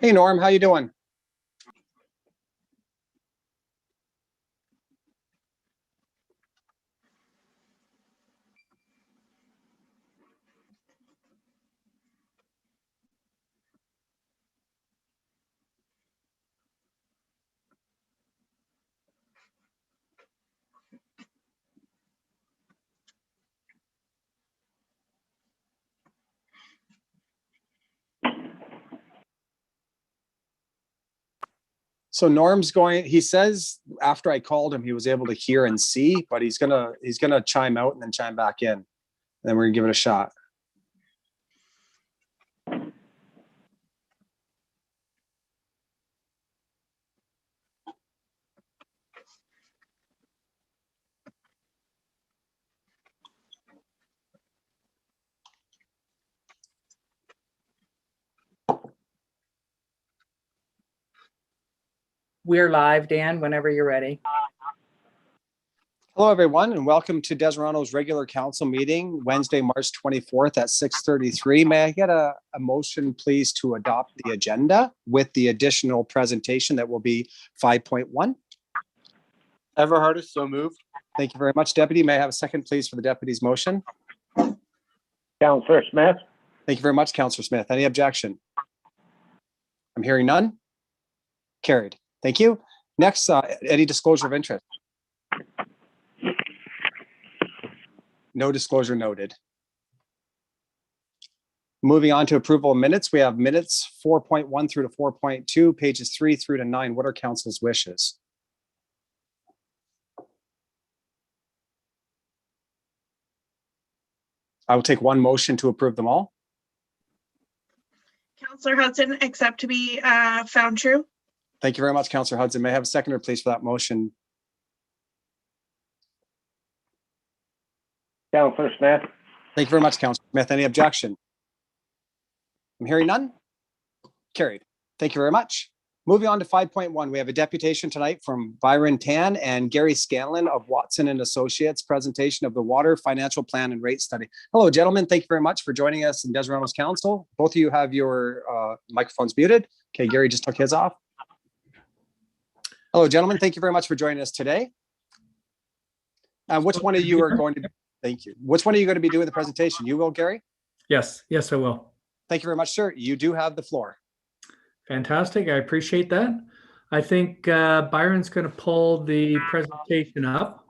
Hey Norm, how you doing? So Norm's going, he says after I called him, he was able to hear and see, but he's gonna chime out and then chime back in. And then we're gonna give it a shot. We're live, Dan, whenever you're ready. Hello, everyone, and welcome to Deseronto's regular council meeting, Wednesday, March 24th at 6:33. May I get a motion, please, to adopt the agenda with the additional presentation that will be 5.1? Everhart, so moved. Thank you very much, Deputy. May I have a second, please, for the Deputy's motion? Councillor Smith. Thank you very much, Councillor Smith. Any objection? I'm hearing none. Carried. Thank you. Next, any disclosure of interest? No disclosure noted. Moving on to approval of minutes, we have minutes 4.1 through to 4.2, pages 3 through to 9. What are council's wishes? I will take one motion to approve them all. Councillor Hudson, accept to be found true. Thank you very much, Councillor Hudson. May I have a seconder, please, for that motion? Councillor Smith. Thank you very much, Councillor Smith. Any objection? I'm hearing none. Carried. Thank you very much. Moving on to 5.1, we have a deputation tonight from Byron Tan and Gary Scanlon of Watson and Associates, presentation of the Water Financial Plan and Rate Study. Hello, gentlemen. Thank you very much for joining us in Deseronto's Council. Both of you have your microphones muted. Okay, Gary just took his off. Hello, gentlemen. Thank you very much for joining us today. Which one of you are going to, thank you. Which one are you going to be doing the presentation? You will, Gary? Yes, I will. Thank you very much, sir. You do have the floor. Fantastic. I appreciate that. I think Byron's going to pull the presentation up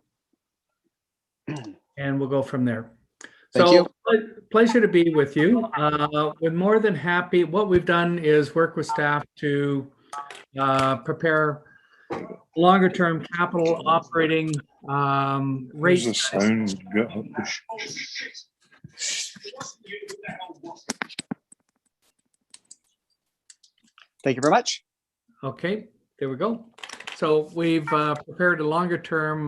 and we'll go from there. Thank you. Pleasure to be with you. We're more than happy. What we've done is work with staff to prepare longer term capital operating rates. Thank you very much. Okay, there we go. So we've prepared a longer term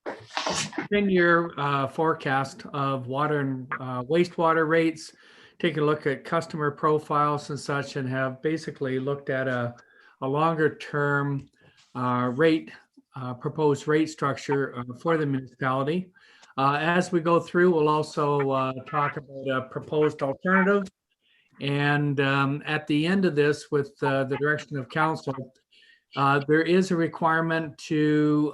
10-year forecast of water and wastewater rates, take a look at customer profiles and such, and have basically looked at a longer term proposed rate structure for the municipality. As we go through, we'll also talk about a proposed alternative. And at the end of this, with the direction of council, there is a requirement to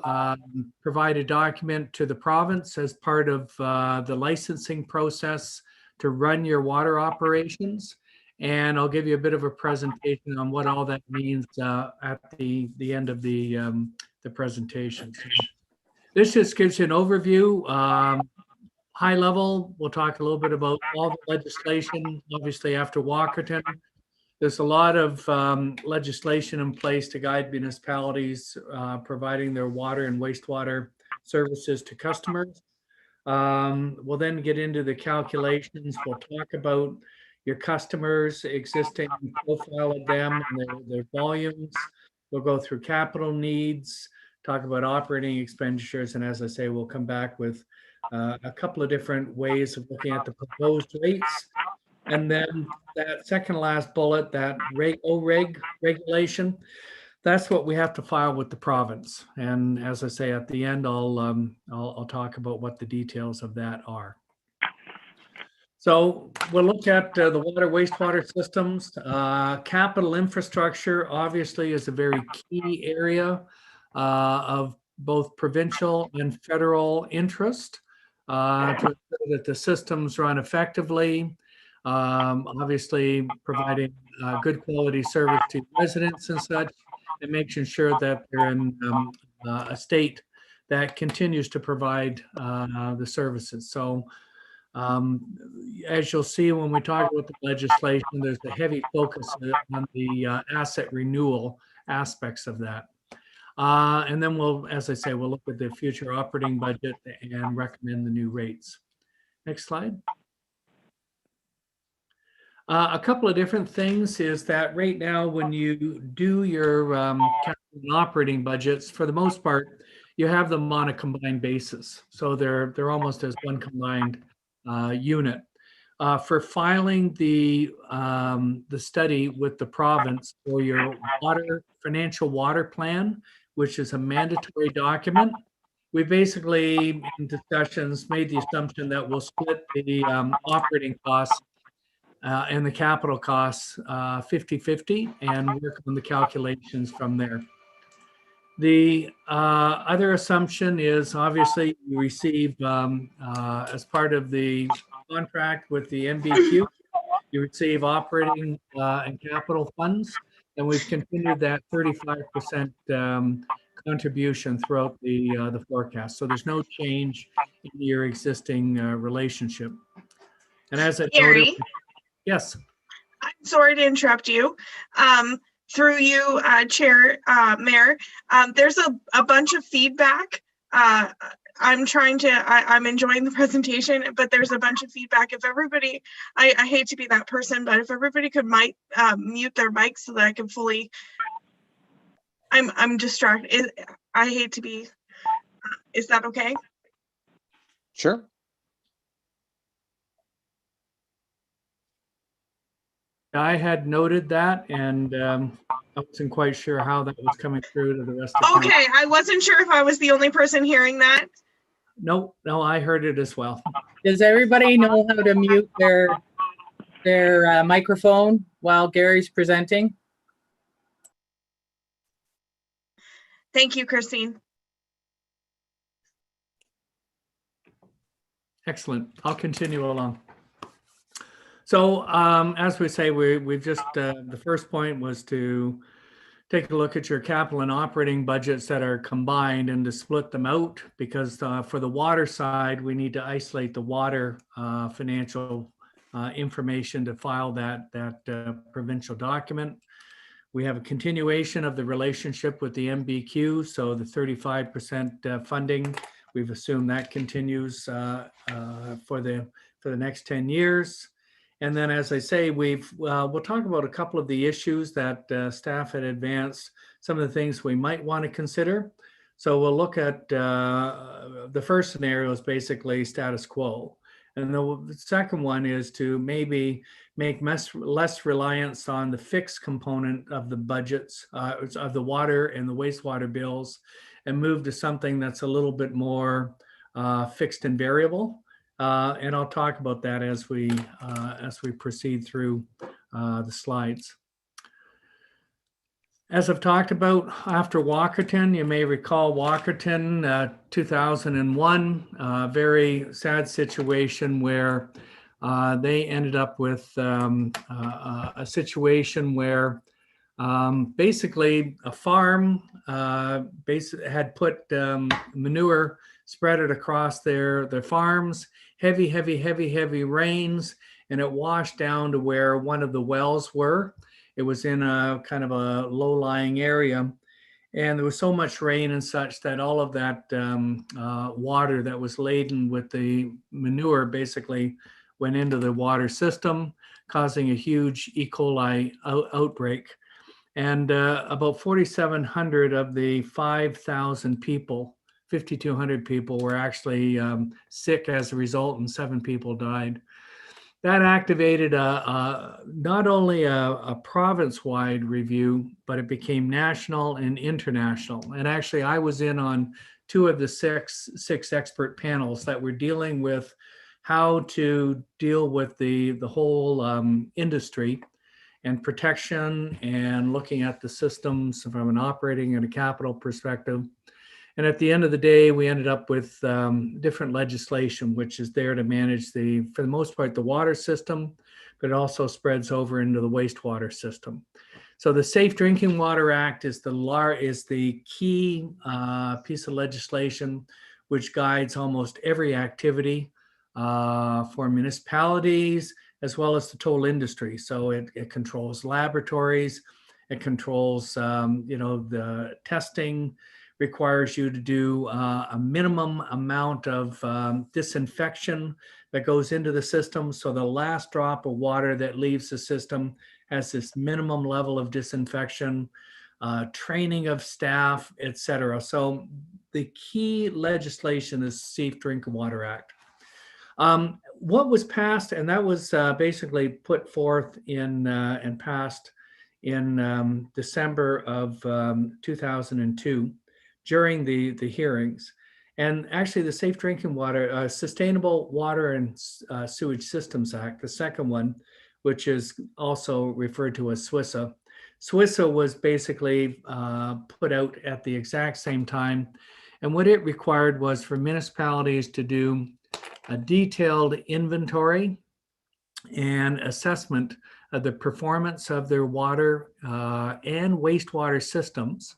provide a document to the province as part of the licensing process to run your water operations. And I'll give you a bit of a presentation on what all that means at the end of the presentation. So this just gives you an overview. High level, we'll talk a little bit about all the legislation, obviously after Walkerton. There's a lot of legislation in place to guide municipalities providing their water and wastewater services to customers. We'll then get into the calculations. We'll talk about your customers, existing profile of them, and their volumes. We'll go through capital needs, talk about operating expenditures, and as I say, we'll come back with a couple of different ways of looking at the proposed rates. And then that second last bullet, that OREG regulation, that's what we have to file with the province. And as I say, at the end, I'll talk about what the details of that are. So we'll look at the water wastewater systems. Capital infrastructure obviously is a very key area of both provincial and federal interest to ensure that the systems run effectively. Obviously providing good quality service to residents and such, and making sure that they're in a state that continues to provide the services. So as you'll see when we talk about the legislation, there's a heavy focus on the asset renewal aspects of that. And then we'll, as I say, we'll look at the future operating budget and recommend the new rates. Next slide. A couple of different things is that right now when you do your capital and operating budgets, for the most part, you have them on a combined basis. So they're almost as one combined unit. For filing the study with the province for your financial water plan, which is a mandatory document, we basically in discussions made the assumption that we'll split the operating costs and the capital costs 50-50 and work on the calculations from there. The other assumption is obviously you receive as part of the contract with the MBQ, you receive operating and capital funds, and we've continued that 35% contribution throughout the forecast. So there's no change in your existing relationship. And as I noted, Gary, yes. I'm sorry to interrupt you. Through you, Mayor, there's a bunch of feedback. I'm enjoying the presentation, but there's a bunch of feedback. If everybody, I hate to be that person, but if everybody could mute their mics so that I can fully, I'm distracted. I hate to be, is that okay? Sure. I had noted that, and I wasn't quite sure how that was coming through to the rest of the council. Okay, I wasn't sure if I was the only person hearing that. No, I heard it as well. Does everybody know how to mute their microphone while Gary's presenting? Thank you, Christine. Excellent. I'll continue along. So as we say, we've just, the first point was to take a look at your capital and operating budgets that are combined and to split them out, because for the water side, we need to isolate the water financial information to file that provincial document. We have a continuation of the relationship with the MBQ, so the 35% funding, we've assumed that continues for the next 10 years. And then, as I say, we'll talk about a couple of the issues that staff had advanced, some of the things we might want to consider. So we'll look at the first scenario is basically status quo. And the second one is to maybe make less reliance on the fixed component of the budgets of the water and the wastewater bills, and move to something that's a little bit more fixed and variable. And I'll talk about that as we proceed through the slides. As I've talked about, after Walkerton, you may recall Walkerton, 2001, very sad situation where they ended up with a situation where basically a farm had put manure spread it across their farms, heavy rains, and it washed down to where one of the wells were. It was in a kind of a low-lying area, and there was so much rain and such that all of that water that was laden with the manure basically went into the water system, causing a huge E. coli outbreak. And about 4,700 of the 5,000 people, 5,200 people were actually sick as a result, and 7 people died. That activated not only a province-wide review, but it became national and international. And actually, I was in on 2 of the six expert panels that were dealing with how to deal with the whole industry and protection and looking at the systems from an operating and a capital perspective. And at the end of the day, we ended up with different legislation, which is there to manage for the most part, the water system, but it also spreads over into the wastewater system. So the Safe Drinking Water Act is the key piece of legislation which guides almost every activity for municipalities as well as the total industry. So it controls laboratories, it controls the testing, requires you to do a minimum amount of disinfection that goes into the system. So the last drop of water that leaves the system has this minimum level of disinfection, training of staff, etc. So the key legislation is Safe Drinking Water Act. What was passed, and that was basically put forth and passed in December of 2002 during the hearings. And actually the Safe Drinking Water, Sustainable Water and Sewage Systems Act, the second one, which is also referred to as SWISA. SWISA was basically put out at the exact same time. And what it required was for municipalities to do a detailed inventory and assessment of the performance of their water and wastewater systems,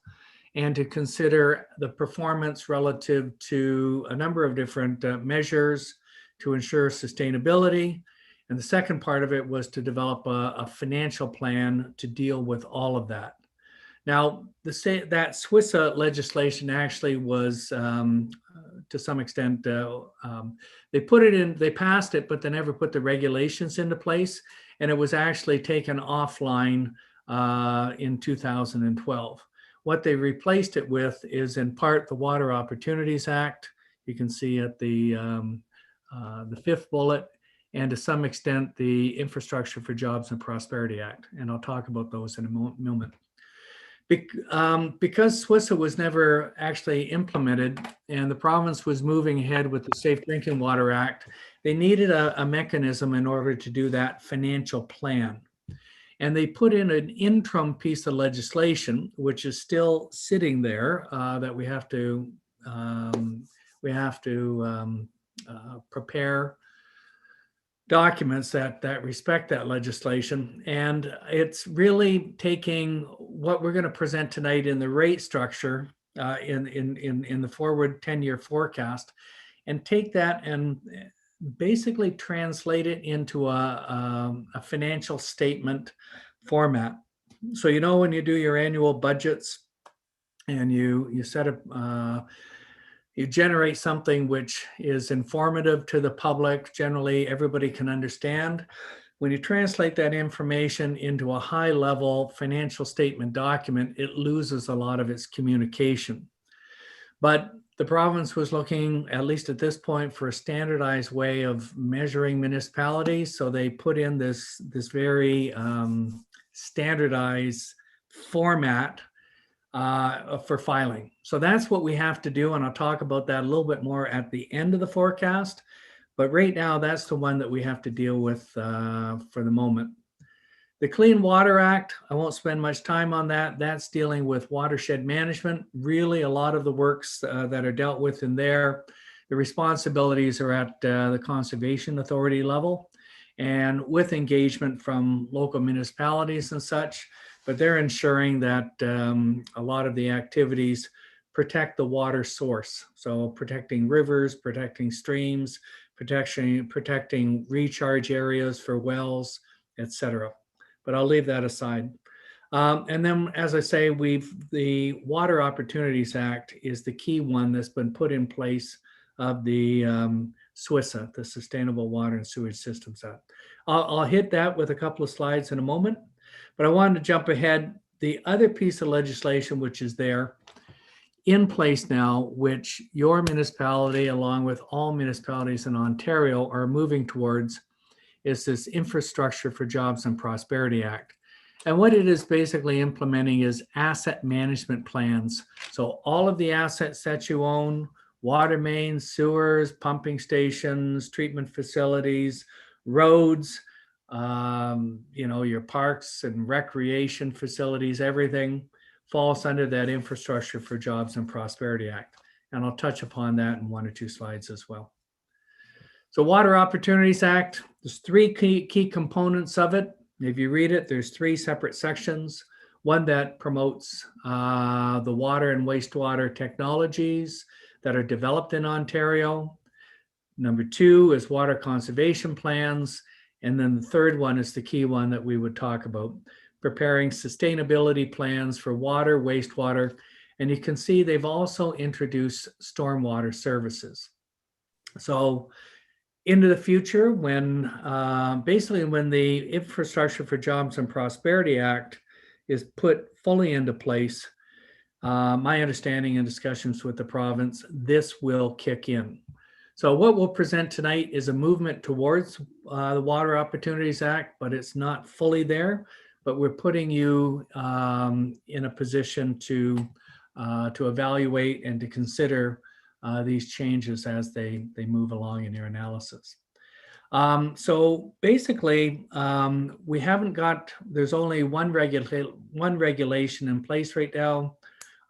and to consider the performance relative to a number of different measures to ensure sustainability. And the second part of it was to develop a financial plan to deal with all of that. Now, that SWISA legislation actually was, to some extent, they passed it, but they never put the regulations into place. And it was actually taken offline in 2012. What they replaced it with is in part the Water Opportunities Act. You can see at the fifth bullet, and to some extent the Infrastructure for Jobs and Prosperity Act. And I'll talk about those in a moment. Because SWISA was never actually implemented and the province was moving ahead with the Safe Drinking Water Act, they needed a mechanism in order to do that financial plan. And they put in an interim piece of legislation, which is still sitting there, that we have to prepare documents that respect that legislation. And it's really taking what we're going to present tonight in the rate structure in the forward 10-year forecast, and take that and basically translate it into a financial statement format. So, when you do your annual budgets and you set up, you generate something which is informative to the public, generally everybody can understand. When you translate that information into a high-level financial statement document, it loses a lot of its communication. But the province was looking, at least at this point, for a standardized way of measuring municipalities. So they put in this very standardized format for filing. So that's what we have to do. And I'll talk about that a little bit more at the end of the forecast. But right now, that's the one that we have to deal with for the moment. The Clean Water Act, I won't spend much time on that. That's dealing with watershed management. Really, a lot of the works that are dealt with in there, the responsibilities are at the Conservation Authority level and with engagement from local municipalities and such. But they're ensuring that a lot of the activities protect the water source. So protecting rivers, protecting streams, protecting recharge areas for wells, etc. But I'll leave that aside. And then, as I say, the Water Opportunities Act is the key one that's been put in place of the SWISA, the Sustainable Water and Sewage Systems Act. I'll hit that with a couple of slides in a moment, but I wanted to jump ahead. The other piece of legislation which is there in place now, which your municipality, along with all municipalities in Ontario, are moving towards, is this Infrastructure for Jobs and Prosperity Act. And what it is basically implementing is asset management plans. So all of the assets that you own, water mains, sewers, pumping stations, treatment facilities, roads, your parks and recreation facilities, everything falls under that Infrastructure for Jobs and Prosperity Act. And I'll touch upon that in 1 or 2 slides as well. So Water Opportunities Act, there's 3 key components of it. If you read it, there's 3 separate sections. One that promotes the water and wastewater technologies that are developed in Ontario. Number 2 is water conservation plans. And then the third one is the key one that we would talk about, preparing sustainability plans for water, wastewater. And you can see they've also introduced stormwater services. So into the future, when basically when the Infrastructure for Jobs and Prosperity Act is put fully into place, my understanding and discussions with the province, this will kick in. So what we'll present tonight is a movement towards the Water Opportunities Act, but it's not fully there. But we're putting you in a position to evaluate and to consider these changes as they move along in your analysis. So basically, we haven't got, there's only one regulation in place right now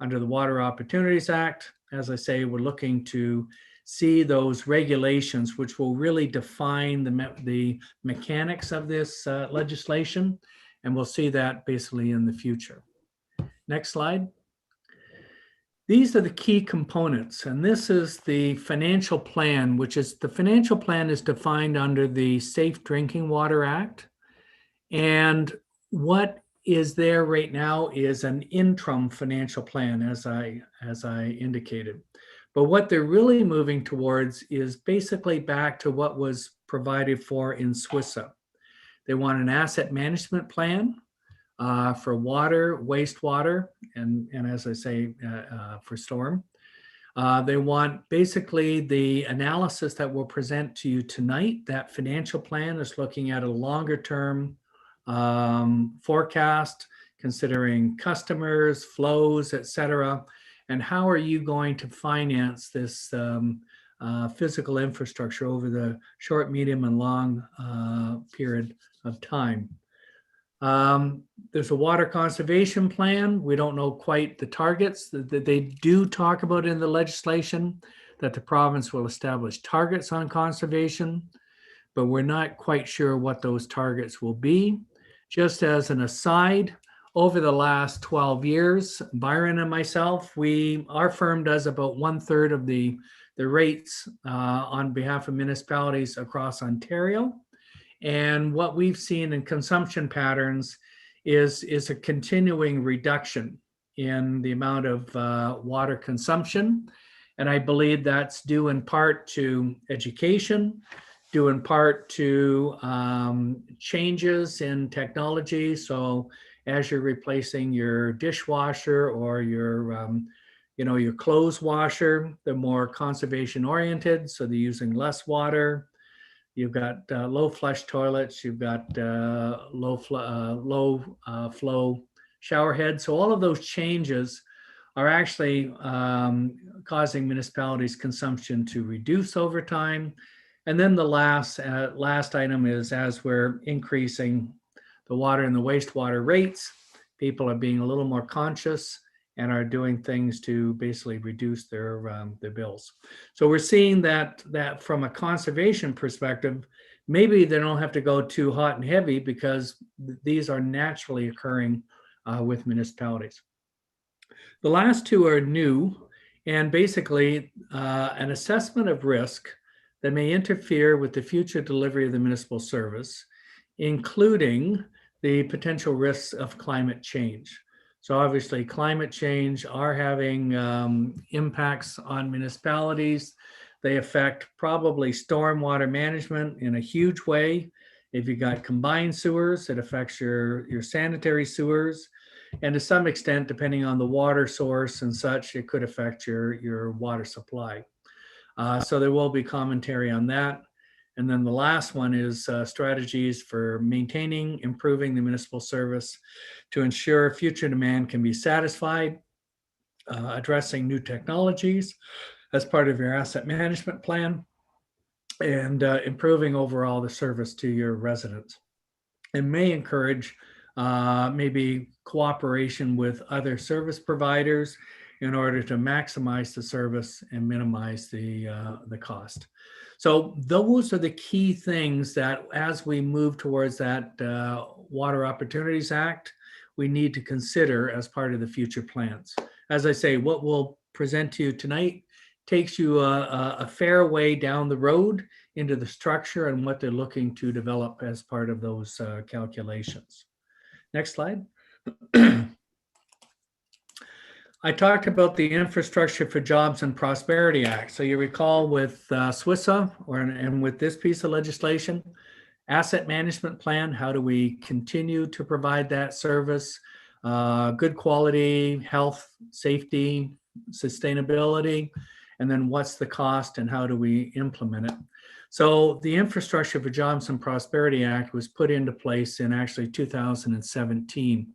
under the Water Opportunities Act. As I say, we're looking to see those regulations, which will really define the mechanics of this legislation. And we'll see that basically in the future. Next slide. These are the key components, and this is the financial plan, which is the financial plan is defined under the Safe Drinking Water Act. And what is there right now is an interim financial plan, as I indicated. But what they're really moving towards is basically back to what was provided for in SWISA. They want an asset management plan for water, wastewater, and as I say, for storm. They want basically the analysis that we'll present to you tonight. That financial plan is looking at a longer term forecast, considering customers, flows, et cetera, and how are you going to finance this physical infrastructure over the short, medium, and long period of time. There's a water conservation plan. We don't know quite the targets that they do talk about in the legislation, that the province will establish targets on conservation, but we're not quite sure what those targets will be. Just as an aside, over the last 12 years, Byron and myself, our firm does about 1/3 of the rates on behalf of municipalities across Ontario. And what we've seen in consumption patterns is a continuing reduction in the amount of water consumption. And I believe that's due in part to education, due in part to changes in technology. So as you're replacing your dishwasher or your clothes washer, they're more conservation oriented. So they're using less water. You've got low flush toilets. You've got low flow shower heads. So all of those changes are actually causing municipalities' consumption to reduce over time. And then the last item is, as we're increasing the water and the wastewater rates, people are being a little more conscious and are doing things to basically reduce their bills. So we're seeing that from a conservation perspective, maybe they don't have to go too hot and heavy because these are naturally occurring with municipalities. The last two are new, and basically an assessment of risk that may interfere with the future delivery of the municipal service, including the potential risks of climate change. So obviously climate change are having impacts on municipalities. They affect probably stormwater management in a huge way. If you've got combined sewers, it affects your sanitary sewers. And to some extent, depending on the water source and such, it could affect your water supply. So there will be commentary on that. And then the last one is strategies for maintaining, improving the municipal service to ensure future demand can be satisfied, addressing new technologies, as part of your asset management plan and improving overall the service to your residents. It may encourage maybe cooperation with other service providers in order to maximize the service and minimize the cost. So those are the key things that as we move towards that Water Opportunities Act, we need to consider as part of the future plans. As I say, what we'll present to you tonight takes you a fair way down the road into the structure and what they're looking to develop as part of those calculations. Next slide. I talked about the Infrastructure for Jobs and Prosperity Act. So you recall with SWISA and with this piece of legislation, asset management plan, how do we continue to provide that service, good quality, health, safety, sustainability, and then what's the cost and how do we implement it? So the Infrastructure for Jobs and Prosperity Act was put into place in actually 2017.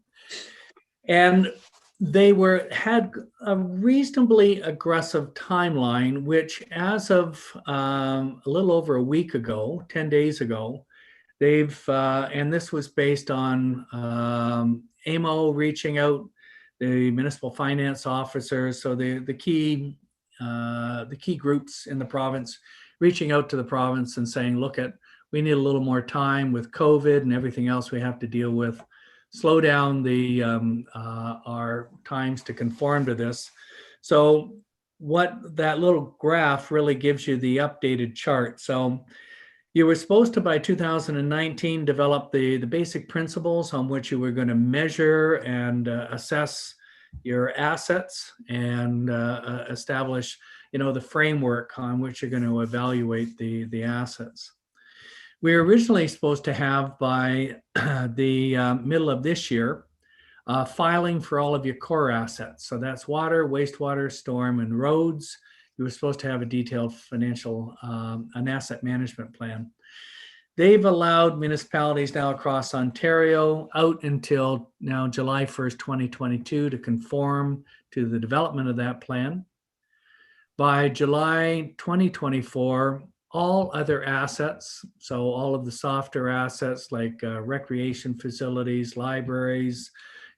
And they had a reasonably aggressive timeline, which as of a little over a week ago, 10 days ago, and this was based on AMO reaching out, the municipal finance officers, so the key groups in the province reaching out to the province and saying, look, we need a little more time with COVID and everything else we have to deal with. Slow down our times to conform to this. So what that little graph really gives you the updated chart. So you were supposed to, by 2019, develop the basic principles on which you were going to measure and assess your assets and establish, the framework on which you're going to evaluate the assets. We were originally supposed to have by the middle of this year, filing for all of your core assets. So that's water, wastewater, storm, and roads. You were supposed to have a detailed financial, an asset management plan. They've allowed municipalities now across Ontario out until now July 1st, 2022 to conform to the development of that plan. By July 2024, all other assets, so all of the softer assets like recreation facilities, libraries,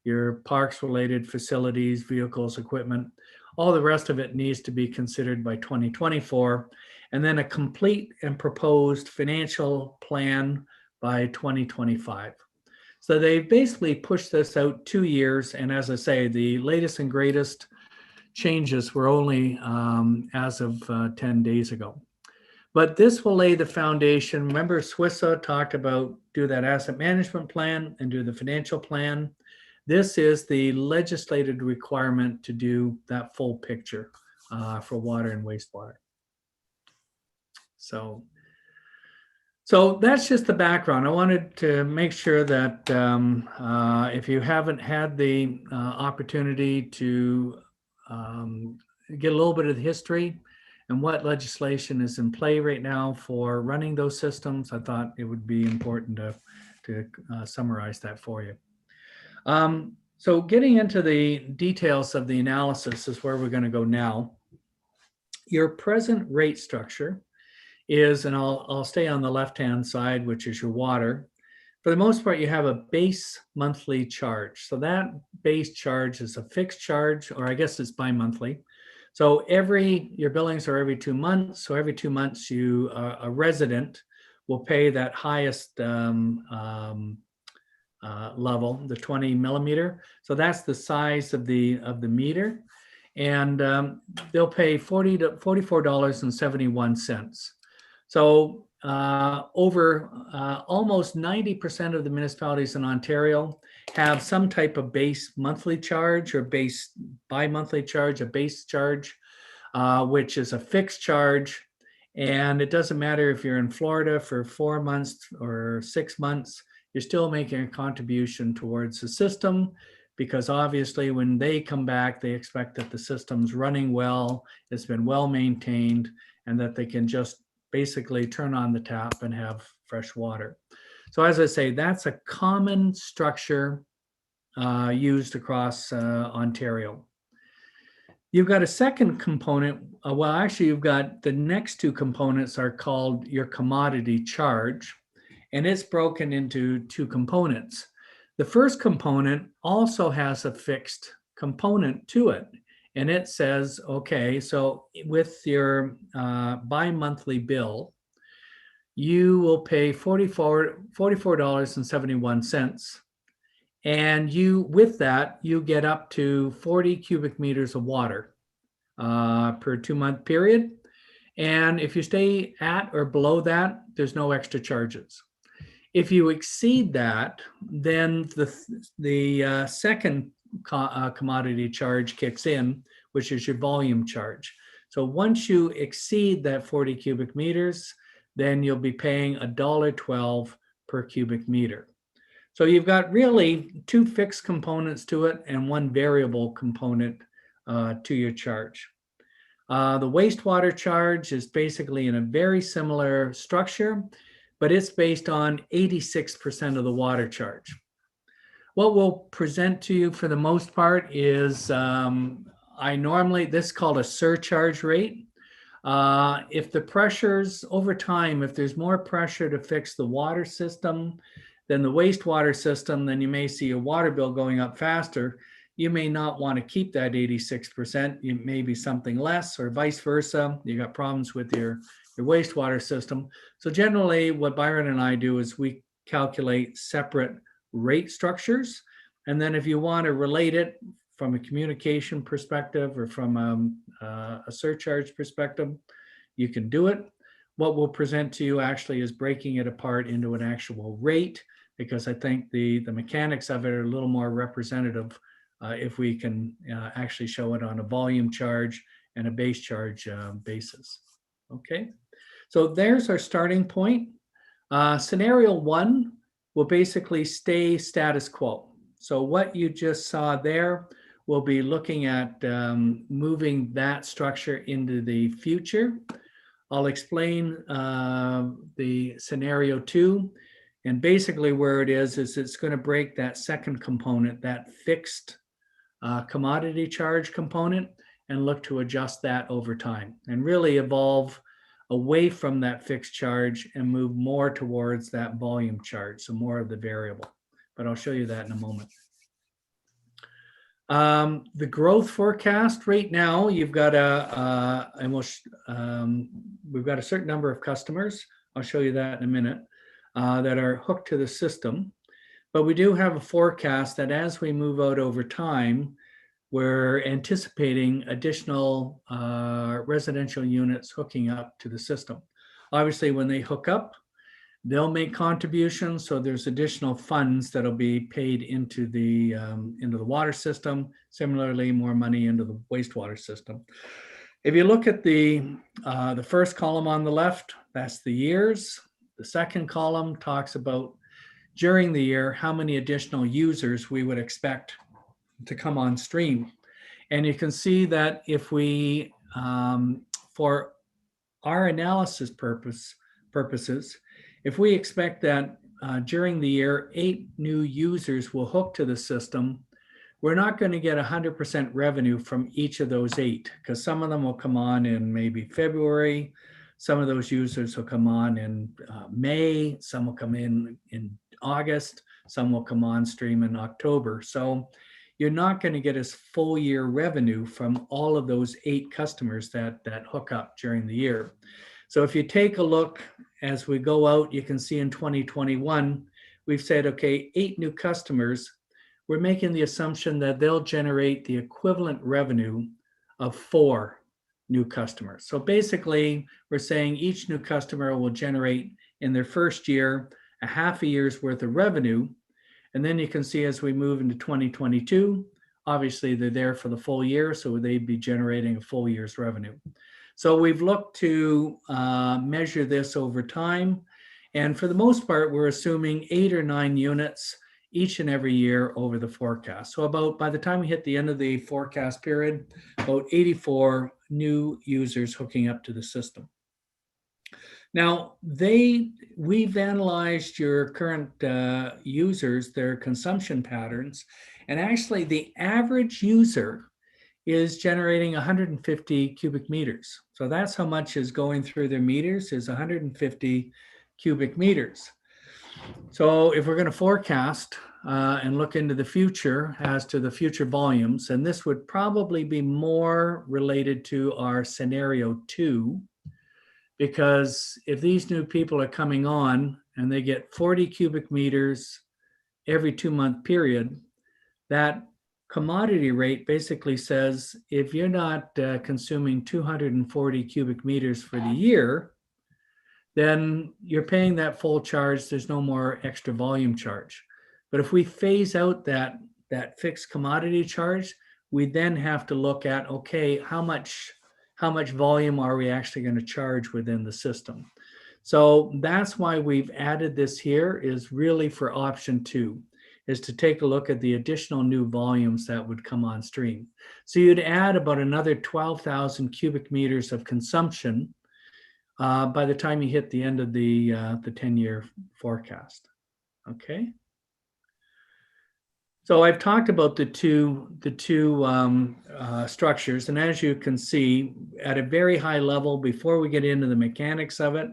your parks related facilities, vehicles, equipment, all the rest of it needs to be considered by 2024, and then a complete and proposed financial plan by 2025. So they basically pushed this out 2 years, and as I say, the latest and greatest changes were only as of 10 days ago. But this will lay the foundation. Remember, SWISA talked about do that asset management plan and do the financial plan. This is the legislated requirement to do that full picture for water and wastewater. So that's just the background. I wanted to make sure that if you haven't had the opportunity to get a little bit of the history and what legislation is in play right now for running those systems, I thought it would be important to summarize that for you. So getting into the details of the analysis is where we're going to go now. Your present rate structure is, and I'll stay on the left-hand side, which is your water. For the most part, you have a base monthly charge. So that base charge is a fixed charge, or I guess it's bi-monthly. So your billings are every 2 months. So every 2 months, a resident will pay that highest level, the 20 millimeter. So that's the size of the meter, and they'll pay $44.71. So over almost 90% of the municipalities in Ontario have some type of base monthly charge or base bi-monthly charge, a base charge, which is a fixed charge. And it doesn't matter if you're in Florida for 4 months or 6 months, you're still making a contribution towards the system, because obviously when they come back, they expect that the system's running well, it's been well maintained, and that they can just basically turn on the tap and have fresh water. So as I say, that's a common structure used across Ontario. You've got a second component. Well, actually, you've got the next two components are called your commodity charge, and it's broken into two components. The first component also has a fixed component to it, and it says, okay, so with your bi-monthly bill, you will pay $44.71. And you, with that, you get up to 40 cubic meters of water per 2-month period. And if you stay at or below that, there's no extra charges. If you exceed that, then the second commodity charge kicks in, which is your volume charge. So once you exceed that 40 cubic meters, then you'll be paying $1.12 per cubic meter. So you've got really two fixed components to it and one variable component to your charge. The wastewater charge is basically in a very similar structure, but it's based on 86% of the water charge. What we'll present to you for the most part is this is called a surcharge rate. If the pressures over time, if there's more pressure to fix the water system than the wastewater system, then you may see your water bill going up faster. You may not want to keep that 86%. It may be something less or vice versa. You got problems with your wastewater system. So generally what Byron and I do is we calculate separate rate structures. And then if you want to relate it from a communication perspective or from a surcharge perspective, you can do it. What we'll present to you actually is breaking it apart into an actual rate, because I think the mechanics of it are a little more representative if we can actually show it on a volume charge and a base charge basis. Okay, so there's our starting point. Scenario 1 will basically stay status quo. So what you just saw there, we'll be looking at moving that structure into the future. I'll explain the scenario 2, and basically where it is it's going to break that second component, that fixed commodity charge component, and look to adjust that over time and really evolve away from that fixed charge and move more towards that volume charge, so more of the variable. But I'll show you that in a moment. The growth forecast right now, you've got we've got a certain number of customers. I'll show you that in a minute, that are hooked to the system. But we do have a forecast that as we move out over time, we're anticipating additional residential units hooking up to the system. Obviously, when they hook up, they'll make contributions, so there's additional funds that'll be paid into the water system. Similarly, more money into the wastewater system. If you look at the first column on the left, that's the years. The second column talks about during the year how many additional users we would expect to come on stream. And you can see that if we, for our analysis purposes, if we expect that during the year, 8 new users will hook to the system, we're not going to get 100% revenue from each of those 8, because some of them will come on in maybe February, some of those users will come on in May, some will come in August, some will come on stream in October. So you're not going to get as full year revenue from all of those 8 customers that hook up during the year. So if you take a look as we go out, you can see in 2021, we've said, okay, 8 new customers. We're making the assumption that they'll generate the equivalent revenue of 4 new customers. So basically, we're saying each new customer will generate in their first year a half a year's worth of revenue. And then you can see as we move into 2022, obviously they're there for the full year, so they'd be generating a full year's revenue. So we've looked to measure this over time. And for the most part, we're assuming 8 or 9 units each and every year over the forecast. So about, by the time we hit the end of the forecast period, about 84 new users hooking up to the system. Now, we've analyzed your current users, their consumption patterns, and actually the average user is generating 150 cubic meters. So that's how much is going through their meters, is 150 cubic meters. So if we're going to forecast and look into the future as to the future volumes, and this would probably be more related to our scenario 2, because if these new people are coming on and they get 40 cubic meters every 2-month period, that commodity rate basically says if you're not consuming 240 cubic meters for the year, then you're paying that full charge. There's no more extra volume charge. But if we phase out that fixed commodity charge, we then have to look at, okay, how much volume are we actually going to charge within the system? So that's why we've added this here, is really for option 2, is to take a look at the additional new volumes that would come on stream. So you'd add about another 12,000 cubic meters of consumption by the time you hit the end of the 10-year forecast. Okay. So I've talked about the two structures, and as you can see, at a very high level, before we get into the mechanics of it,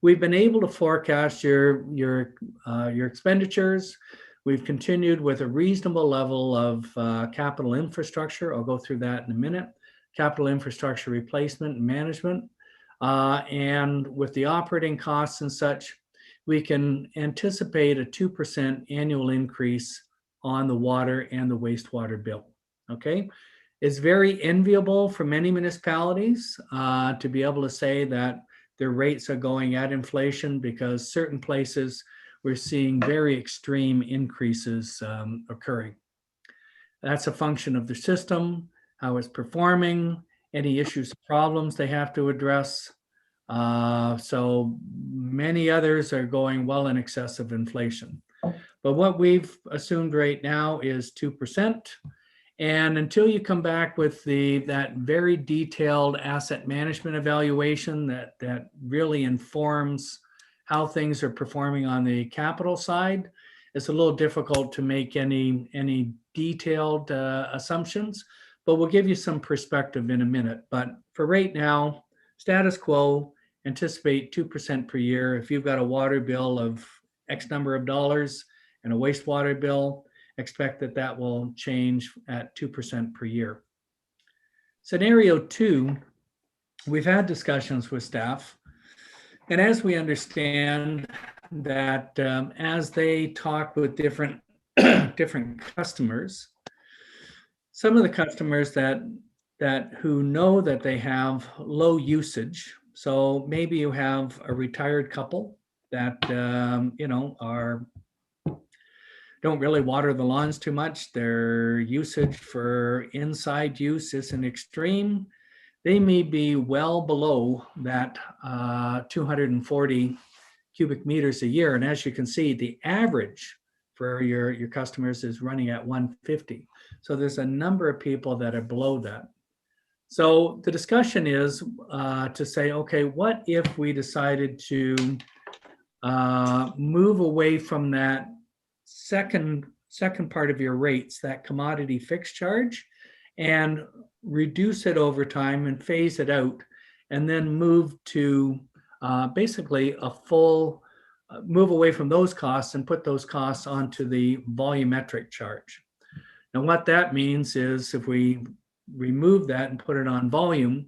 we've been able to forecast your expenditures. We've continued with a reasonable level of capital infrastructure. I'll go through that in a minute. Capital infrastructure replacement and management. And with the operating costs and such, we can anticipate a 2% annual increase on the water and the wastewater bill. Okay. It's very enviable for many municipalities to be able to say that their rates are going at inflation, because certain places we're seeing very extreme increases occurring. That's a function of the system, how it's performing, any issues, problems they have to address. So many others are going well in excess of inflation. But what we've assumed right now is 2%. And until you come back with that very detailed asset management evaluation that really informs how things are performing on the capital side, it's a little difficult to make any detailed assumptions, but we'll give you some perspective in a minute. But for right now, status quo, anticipate 2% per year. If you've got a water bill of X number of dollars and a wastewater bill, expect that will change at 2% per year. Scenario 2, we've had discussions with staff, and as we understand that as they talk with different customers, some of the customers that who know that they have low usage. So maybe you have a retired couple that don't really water the lawns too much. Their usage for inside use isn't extreme. They may be well below that 240 cubic meters a year. And as you can see, the average for your customers is running at 150. So there's a number of people that are below that. So the discussion is to say, okay, what if we decided to move away from that second part of your rates, that commodity fixed charge, and reduce it over time and phase it out, and then move to basically a full move away from those costs and put those costs onto the volumetric charge. Now, what that means is if we remove that and put it on volume,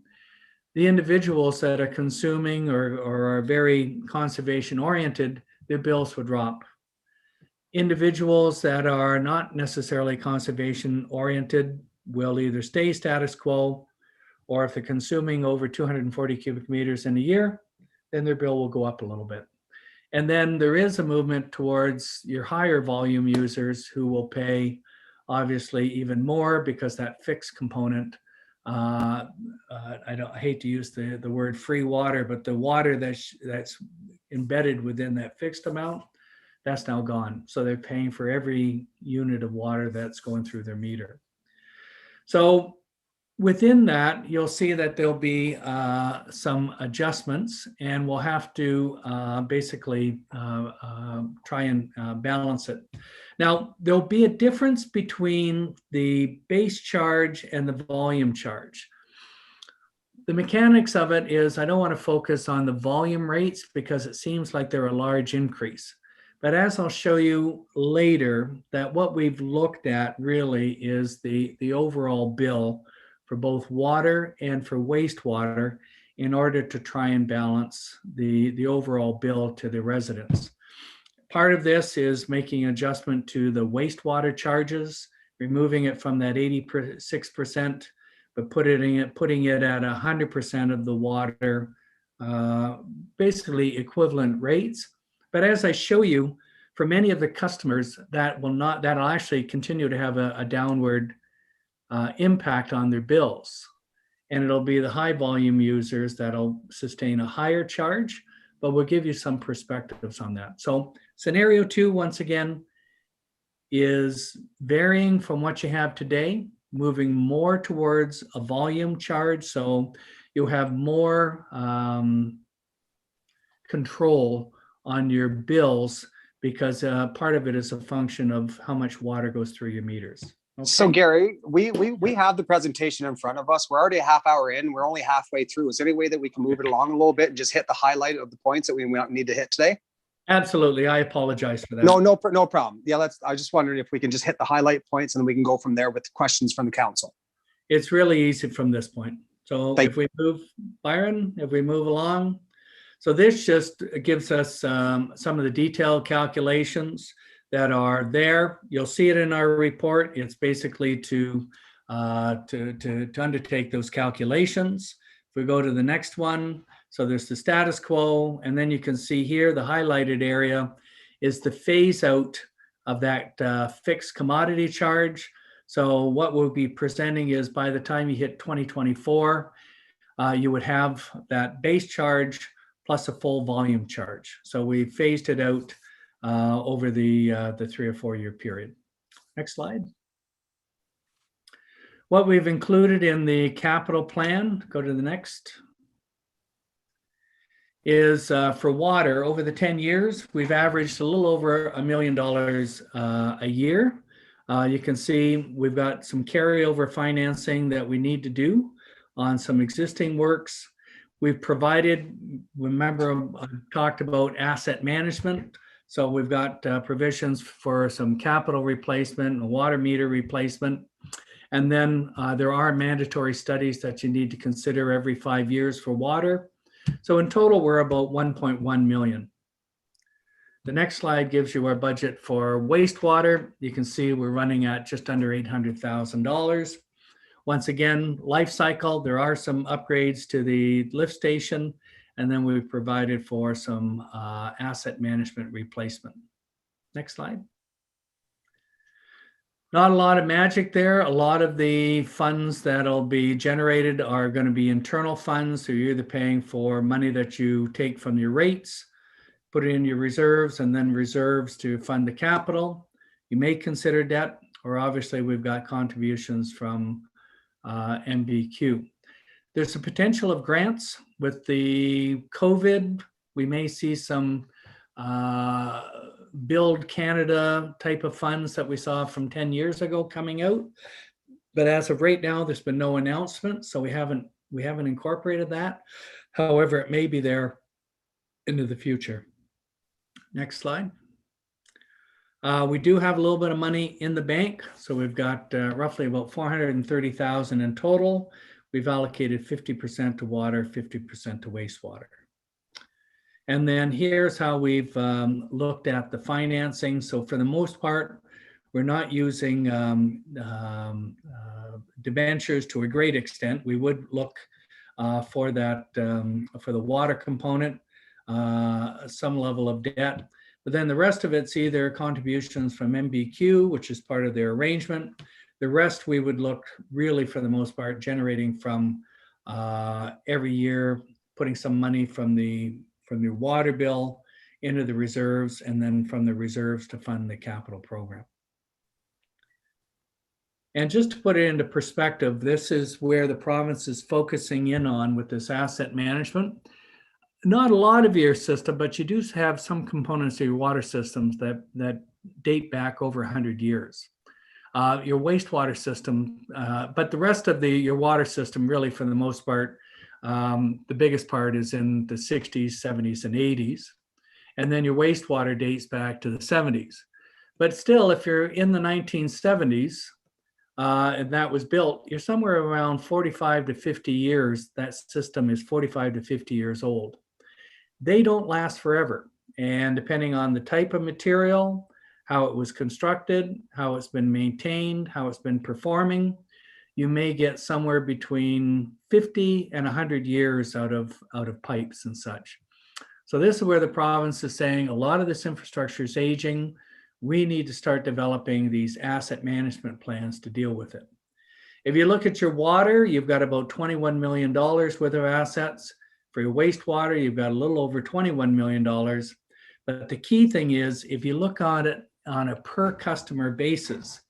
the individuals that are consuming or are very conservation oriented, their bills would drop. Individuals that are not necessarily conservation oriented will either stay status quo, or if they're consuming over 240 cubic meters in a year, then their bill will go up a little bit. And then there is a movement towards your higher volume users who will pay obviously even more, because that fixed component, I hate to use the word free water, but the water that's embedded within that fixed amount, that's now gone. So they're paying for every unit of water that's going through their meter. So within that, you'll see that there'll be some adjustments, and we'll have to basically try and balance it. Now, there'll be a difference between the base charge and the volume charge. The mechanics of it is I don't want to focus on the volume rates because it seems like they're a large increase. But as I'll show you later, that what we've looked at really is the overall bill for both water and for wastewater in order to try and balance the overall bill to the residents. Part of this is making adjustment to the wastewater charges, removing it from that 86%, but putting it at 100% of the water, basically equivalent rates. But as I show you, for many of the customers, that'll actually continue to have a downward impact on their bills. And it'll be the high volume users that'll sustain a higher charge, but we'll give you some perspectives on that. So scenario 2, once again, is varying from what you have today, moving more towards a volume charge. So you'll have more control on your bills because part of it is a function of how much water goes through your meters. Okay. So Gary, we have the presentation in front of us. We're already a half hour in. We're only halfway through. Is there any way that we can move it along a little bit and just hit the highlight of the points that we need to hit today? Absolutely. I apologize for that. No problem. Yeah, I was just wondering if we can just hit the highlight points and then we can go from there with questions from the council. It's really easy from this point. So if we move, Byron, if we move along. So this just gives us some of the detailed calculations that are there. You'll see it in our report. It's basically to undertake those calculations. If we go to the next one, so there's the status quo, and then you can see here the highlighted area is the phase out of that fixed commodity charge. So what we'll be presenting is by the time you hit 2024, you would have that base charge plus a full volume charge. So we phased it out over the 3 or 4 year period. Next slide. What we've included in the capital plan, go to the next, is for water over the 10 years, we've averaged a little over $1 million a year. You can see we've got some carryover financing that we need to do on some existing works. We've provided, remember, I talked about asset management. So we've got provisions for some capital replacement and water meter replacement. And then there are mandatory studies that you need to consider every 5 years for water. So in total, we're about 1.1 million. The next slide gives you our budget for wastewater. You can see we're running at just under $800,000. Once again, life cycle, there are some upgrades to the lift station, and then we've provided for some asset management replacement. Next slide. Not a lot of magic there. A lot of the funds that'll be generated are going to be internal funds. So you're either paying for money that you take from your rates, put it in your reserves, and then reserves to fund the capital. You may consider debt, or obviously we've got contributions from MBQ. There's a potential of grants. With the COVID, we may see some Build Canada type of funds that we saw from 10 years ago coming out. But as of right now, there's been no announcement, so we haven't incorporated that. However, it may be there into the future. Next slide. We do have a little bit of money in the bank. So we've got roughly about 430,000 in total. We've allocated 50% to water, 50% to wastewater. And then here's how we've looked at the financing. So for the most part, we're not using debentures to a great extent. We would look for that, for the water component, some level of debt. But then the rest of it's either contributions from MBQ, which is part of their arrangement. The rest we would look really, for the most part, generating from every year, putting some money from your water bill into the reserves, and then from the reserves to fund the capital program. And just to put it into perspective, this is where the province is focusing in on with this asset management. Not a lot of your system, but you do have some components of your water systems that date back over 100 years. Your wastewater system, but the rest of your water system, really, for the most part, the biggest part is in the 60s, 70s, and 80s. And then your wastewater dates back to the 70s. But still, if you're in the 1970s and that was built, you're somewhere around 45 to 50 years. That system is 45 to 50 years old. They don't last forever. And depending on the type of material, how it was constructed, how it's been maintained, how it's been performing, you may get somewhere between 50 and 100 years out of pipes and such. So this is where the province is saying a lot of this infrastructure is aging. We need to start developing these asset management plans to deal with it. If you look at your water, you've got about $21 million worth of assets. For your wastewater, you've got a little over $21 million. But the key thing is, if you look at it on a per customer basis,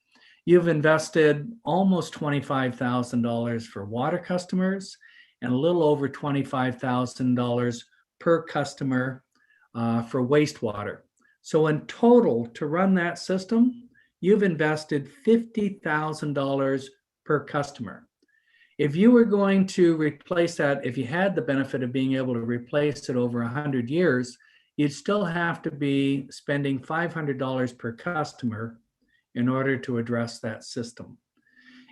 you've invested almost $25,000 for water customers and a little over $25,000 per customer for wastewater. So in total, to run that system, you've invested $50,000 per customer. If you were going to replace that, if you had the benefit of being able to replace it over 100 years, you'd still have to be spending $500 per customer in order to address that system.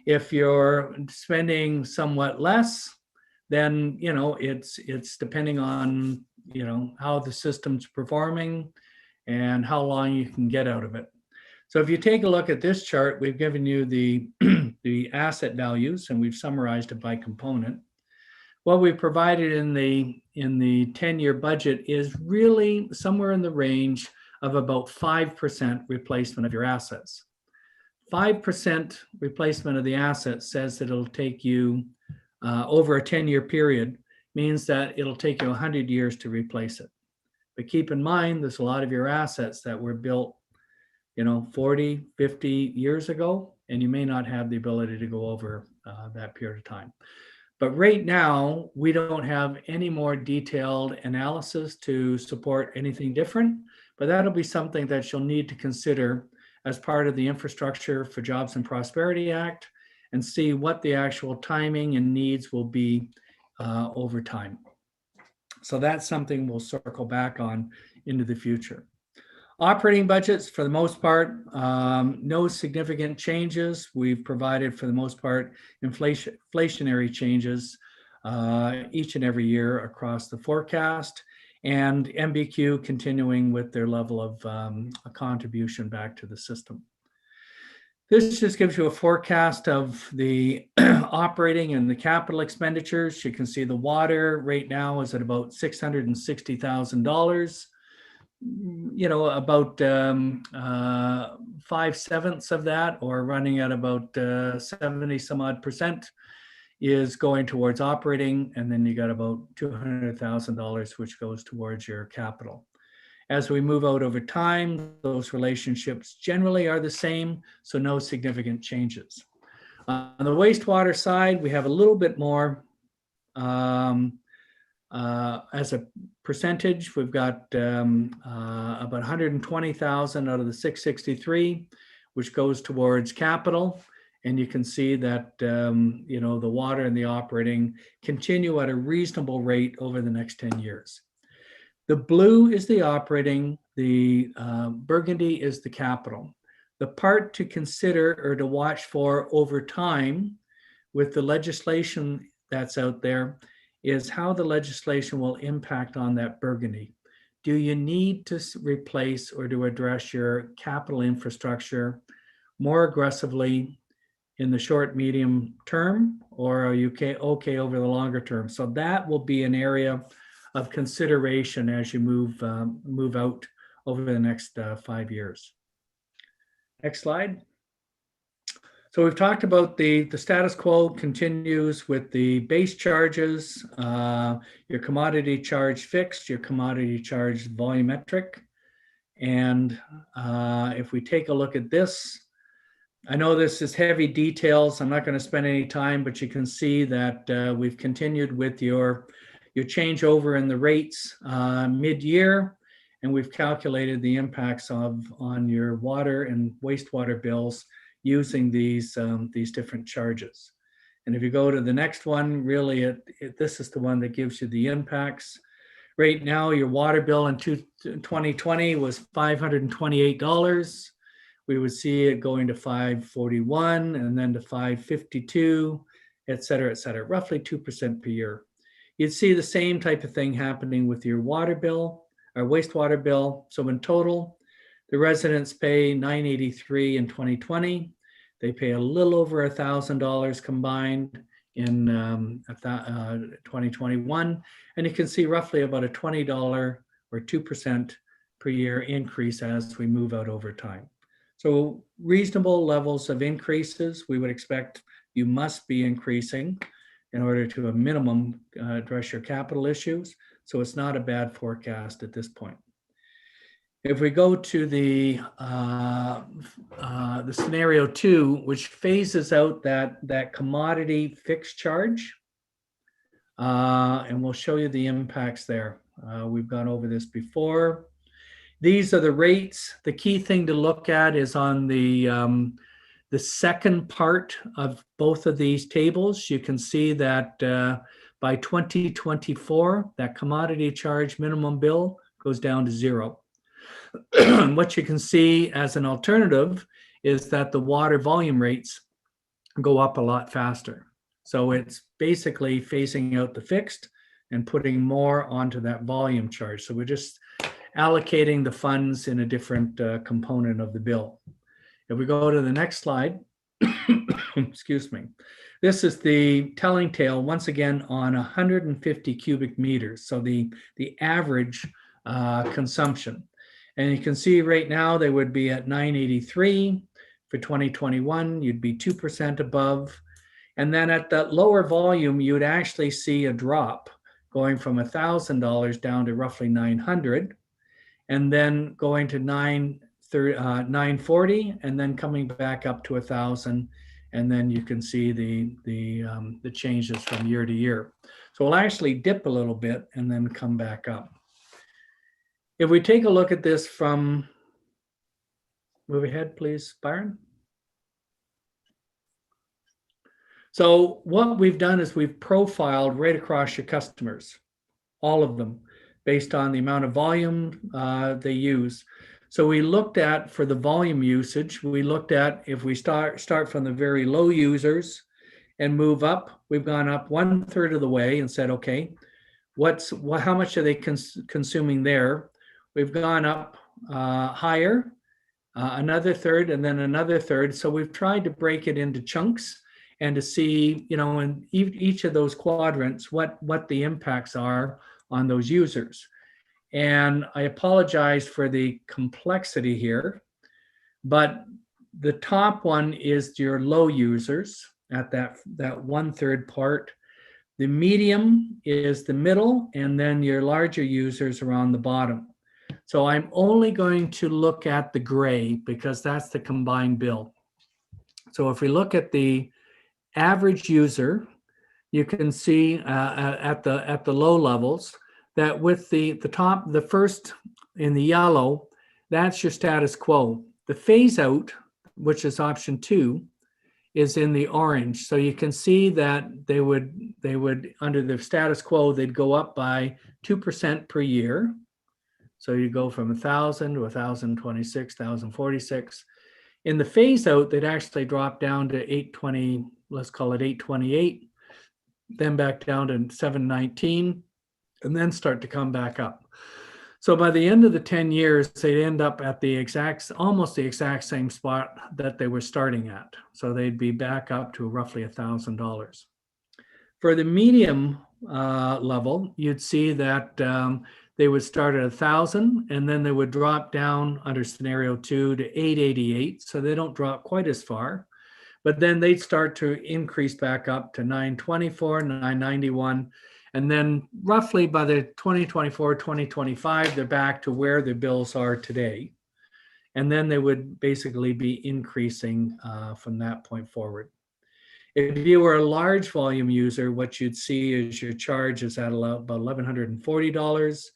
If you're spending somewhat less, then it's depending on how the system's performing and how long you can get out of it. So if you take a look at this chart, we've given you the asset values and we've summarized it by component. What we provided in the 10-year budget is really somewhere in the range of about 5% replacement of your assets. 5% replacement of the assets says that it'll take you over a 10-year period, means that it'll take you 100 years to replace it. But keep in mind, there's a lot of your assets that were built 40, 50 years ago, and you may not have the ability to go over that period of time. But right now, we don't have any more detailed analysis to support anything different, but that'll be something that you'll need to consider as part of the Infrastructure for Jobs and Prosperity Act and see what the actual timing and needs will be over time. So that's something we'll circle back on into the future. Operating budgets, for the most part, no significant changes. We've provided, for the most part, inflationary changes each and every year across the forecast, and MBQ continuing with their level of a contribution back to the system. This just gives you a forecast of the operating and the capital expenditures. You can see the water right now is at about $660,000. About 5/7 of that, or running at about 70 some odd percent, is going towards operating, and then you got about $200,000 which goes towards your capital. As we move out over time, those relationships generally are the same, so no significant changes. On the wastewater side, we have a little bit more as a percentage. We've got about 120,000 out of the 663, which goes towards capital. And you can see that, the water and the operating continue at a reasonable rate over the next 10 years. The blue is the operating, the burgundy is the capital. The part to consider or to watch for over time with the legislation that's out there is how the legislation will impact on that burgundy. Do you need to replace or to address your capital infrastructure more aggressively in the short, medium term, or are you okay over the longer term? So that will be an area of consideration as you move out over the next 5 years. Next slide. So we've talked about the status quo continues with the base charges, your commodity charge fixed, your commodity charge volumetric. And if we take a look at this, I know this is heavy details. I'm not going to spend any time, but you can see that we've continued with your changeover in the rates mid-year. And we've calculated the impacts on your water and wastewater bills using these different charges. And if you go to the next one, really, this is the one that gives you the impacts. Right now, your water bill in 2020 was $528. We would see it going to $541 and then to $552, et cetera, roughly 2% per year. You'd see the same type of thing happening with your water bill or wastewater bill. So in total, the residents pay $983 in 2020. They pay a little over $1,000 combined in 2021. And you can see roughly about a $20 or 2% per year increase as we move out over time. So reasonable levels of increases, we would expect you must be increasing in order to a minimum address your capital issues. So it's not a bad forecast at this point. If we go to the scenario 2, which phases out that commodity fixed charge, and we'll show you the impacts there. We've gone over this before. These are the rates. The key thing to look at is on the second part of both of these tables. You can see that by 2024, that commodity charge minimum bill goes down to 0. What you can see as an alternative is that the water volume rates go up a lot faster. So it's basically phasing out the fixed and putting more onto that volume charge. So we're just allocating the funds in a different component of the bill. If we go to the next slide, excuse me, this is the telling tale once again on 150 cubic meters. So the average consumption. And you can see right now they would be at 983 for 2021. You'd be 2% above. And then at that lower volume, you would actually see a drop going from $1,000 down to roughly 900, and then going to 940, and then coming back up to 1,000. And then you can see the changes from year to year. So we'll actually dip a little bit and then come back up. If we take a look at this from, move ahead, please, Byron. So what we've done is we've profiled right across your customers, all of them, based on the amount of volume they use. So we looked at, for the volume usage, we looked at if we start from the very low users and move up, we've gone up 1/3 of the way and said, okay, how much are they consuming there? We've gone up higher, another third, and then another third. So we've tried to break it into chunks and to see, in each of those quadrants, what the impacts are on those users. And I apologize for the complexity here, but the top one is your low users at that 1/3 part. The medium is the middle, and then your larger users are on the bottom. So I'm only going to look at the gray because that's the combined bill. So if we look at the average user, you can see at the low levels that with the top, the first in the yellow, that's your status quo. The phase out, which is option 2, is in the orange. So you can see that they would under the status quo, they'd go up by 2% per year. So you go from 1,000 to 1,026, 1,046. In the phase out, they'd actually drop down to 820, let's call it 828, then back down to 719, and then start to come back up. So by the end of the 10 years, they'd end up at almost the exact same spot that they were starting at. So they'd be back up to roughly $1,000. For the medium level, you'd see that they would start at 1,000, and then they would drop down under scenario 2 to 888. So they don't drop quite as far, but then they'd start to increase back up to 924, 991. And then roughly by the 2024, 2025, they're back to where their bills are today. And then they would basically be increasing from that point forward. If you were a large volume user, what you'd see is your charge is at about $1,140.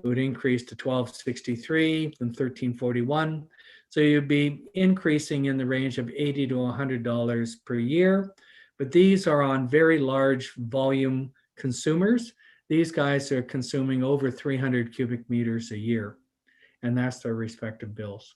it would increase to 1263, then 1341. So you'd be increasing in the range of $80 to $100 per year. But these are on very large volume consumers. These guys are consuming over 300 cubic meters a year, and that's their respective bills.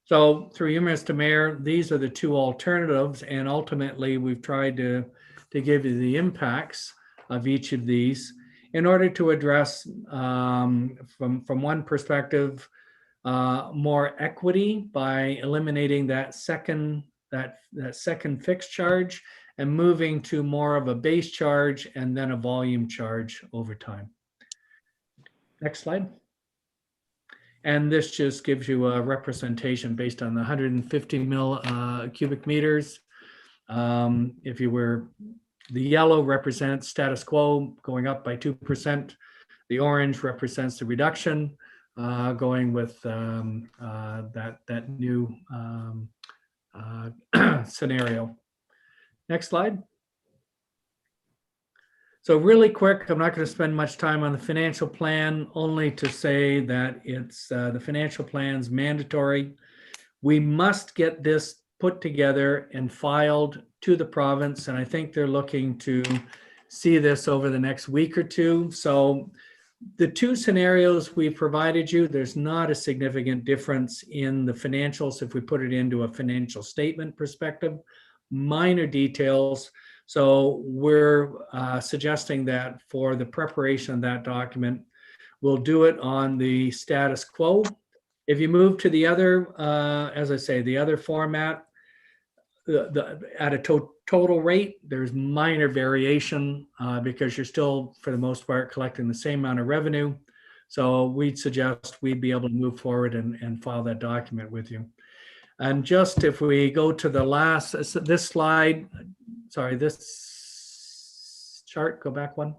So through you, Mr. Mayor, these are the two alternatives, and ultimately we've tried to give you the impacts of each of these in order to address from one perspective more equity by eliminating that second fixed charge and moving to more of a base charge and then a volume charge over time. Next slide. And this just gives you a representation based on the 150 cubic meters. If you were, the yellow represents status quo going up by 2%. The orange represents the reduction going with that new scenario. Next slide. So really quick, I'm not going to spend much time on the financial plan, only to say that it's the financial plan's mandatory. We must get this put together and filed to the province, and I think they're looking to see this over the next week or two. So the two scenarios we provided you, there's not a significant difference in the financials if we put it into a financial statement perspective, minor details. So we're suggesting that for the preparation of that document, we'll do it on the status quo. If you move to the other, as I say, the other format, at a total rate, there's minor variation because you're still, for the most part, collecting the same amount of revenue. So we'd suggest we'd be able to move forward and file that document with you. And just if we go to the last, this slide, sorry, this chart, go back one.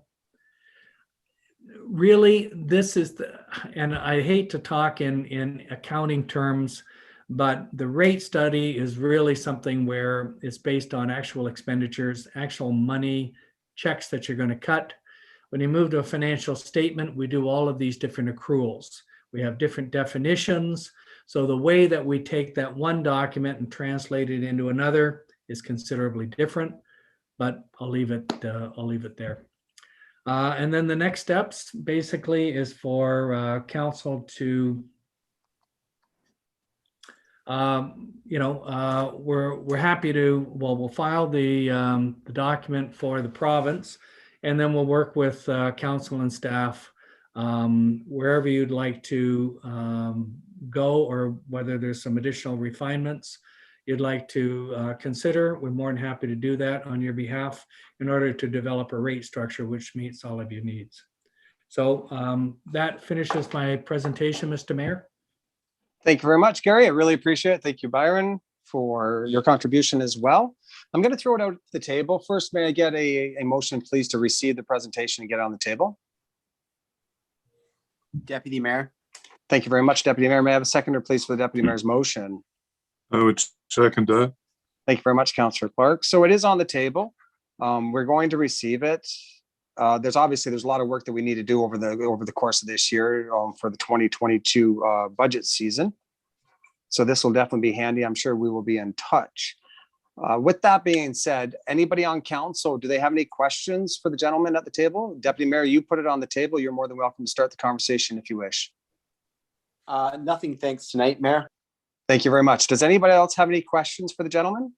Really, this is the, and I hate to talk in accounting terms, but the rate study is really something where it's based on actual expenditures, actual money, checks that you're going to cut. When you move to a financial statement, we do all of these different accruals. We have different definitions. So the way that we take that one document and translate it into another is considerably different, but I'll leave it there. And then the next steps basically is for council to, we're happy to, well, we'll file the document for the province, and then we'll work with council and staff wherever you'd like to go, or whether there's some additional refinements you'd like to consider. We're more than happy to do that on your behalf in order to develop a rate structure which meets all of your needs. So that finishes my presentation, Mr. Mayor. Thank you very much, Gary. I really appreciate it. Thank you, Byron, for your contribution as well. I'm going to throw it out to the table. First, may I get a motion, please, to receive the presentation and get it on the table? Deputy Mayor. Thank you very much, Deputy Mayor. May I have a seconder, please, for the Deputy Mayor's motion? I would second that. Thank you very much, Councillor Clark. So it is on the table. We're going to receive it. There's a lot of work that we need to do over the course of this year for the 2022 budget season. So this will definitely be handy. I'm sure we will be in touch. With that being said, anybody on council, do they have any questions for the gentleman at the table? Deputy Mayor, you put it on the table. You're more than welcome to start the conversation if you wish. Nothing, thanks tonight, Mayor. Thank you very much. Does anybody else have any questions for the gentleman?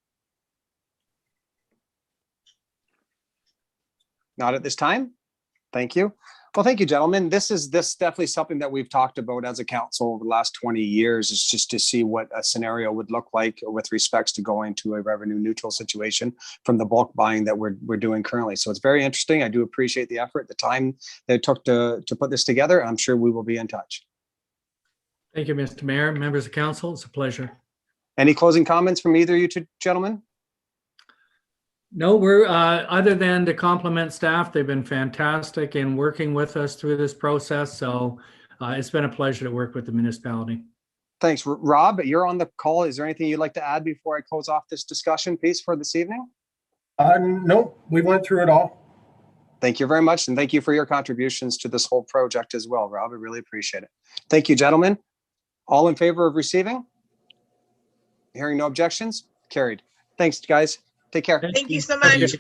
Not at this time. Thank you. Well, thank you, gentlemen. This definitely something that we've talked about as a council over the last 20 years, is just to see what a scenario would look like with respects to going to a revenue neutral situation from the bulk buying that we're doing currently. So it's very interesting. I do appreciate the effort, the time that it took to put this together. I'm sure we will be in touch. Thank you, Mr. Mayor, members of council. It's a pleasure. Any closing comments from either of you two gentlemen? No, we're other than to compliment staff. They've been fantastic in working with us through this process. So it's been a pleasure to work with the municipality. Thanks. Rob, you're on the call. Is there anything you'd like to add before I close off this discussion piece for this evening? No, we went through it all. Thank you very much. And thank you for your contributions to this whole project as well, Rob. I really appreciate it. Thank you, gentlemen. All in favor of receiving? Hearing no objections? Carried. Thanks, guys. Take care. Thank you so much.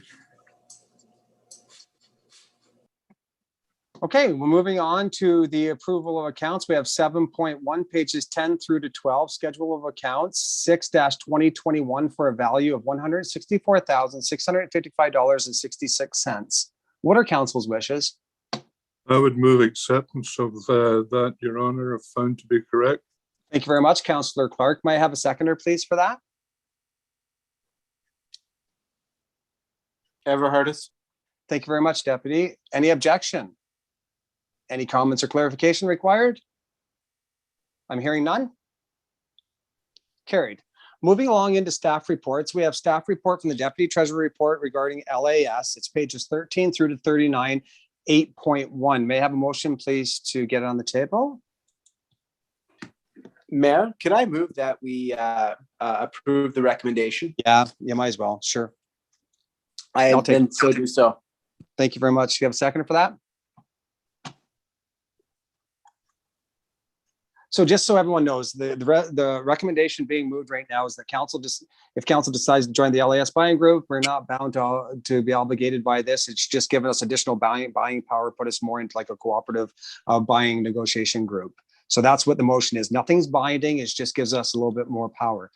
Okay, we're moving on to the approval of accounts. We have 7.1 pages 10 through to 12, schedule of accounts 6-2021 for a value of $164,655.66. What are council's wishes? I would move acceptance of that, Your Honor, if found to be correct. Thank you very much, Councillor Clark. May I have a seconder, please, for that? Everhardis. Thank you very much, Deputy. Any objection? Any comments or clarification required? I'm hearing none. Carried. Moving along into staff reports, we have staff report from the Deputy Treasurer report regarding LAS. It's pages 13 through to 39, 8.1. May I have a motion, please, to get it on the table? Mayor, could I move that we approve the recommendation? Yeah, you might as well. Sure. I I'll take- then so do so. Thank you very much. Do you have a seconder for that? So just so everyone knows, the recommendation being moved right now is that if council decides to join the LAS buying group, we're not bound to be obligated by this. It's just given us additional buying power, put us more into like a cooperative buying negotiation group. So that's what the motion is. Nothing's binding. It just gives us a little bit more power.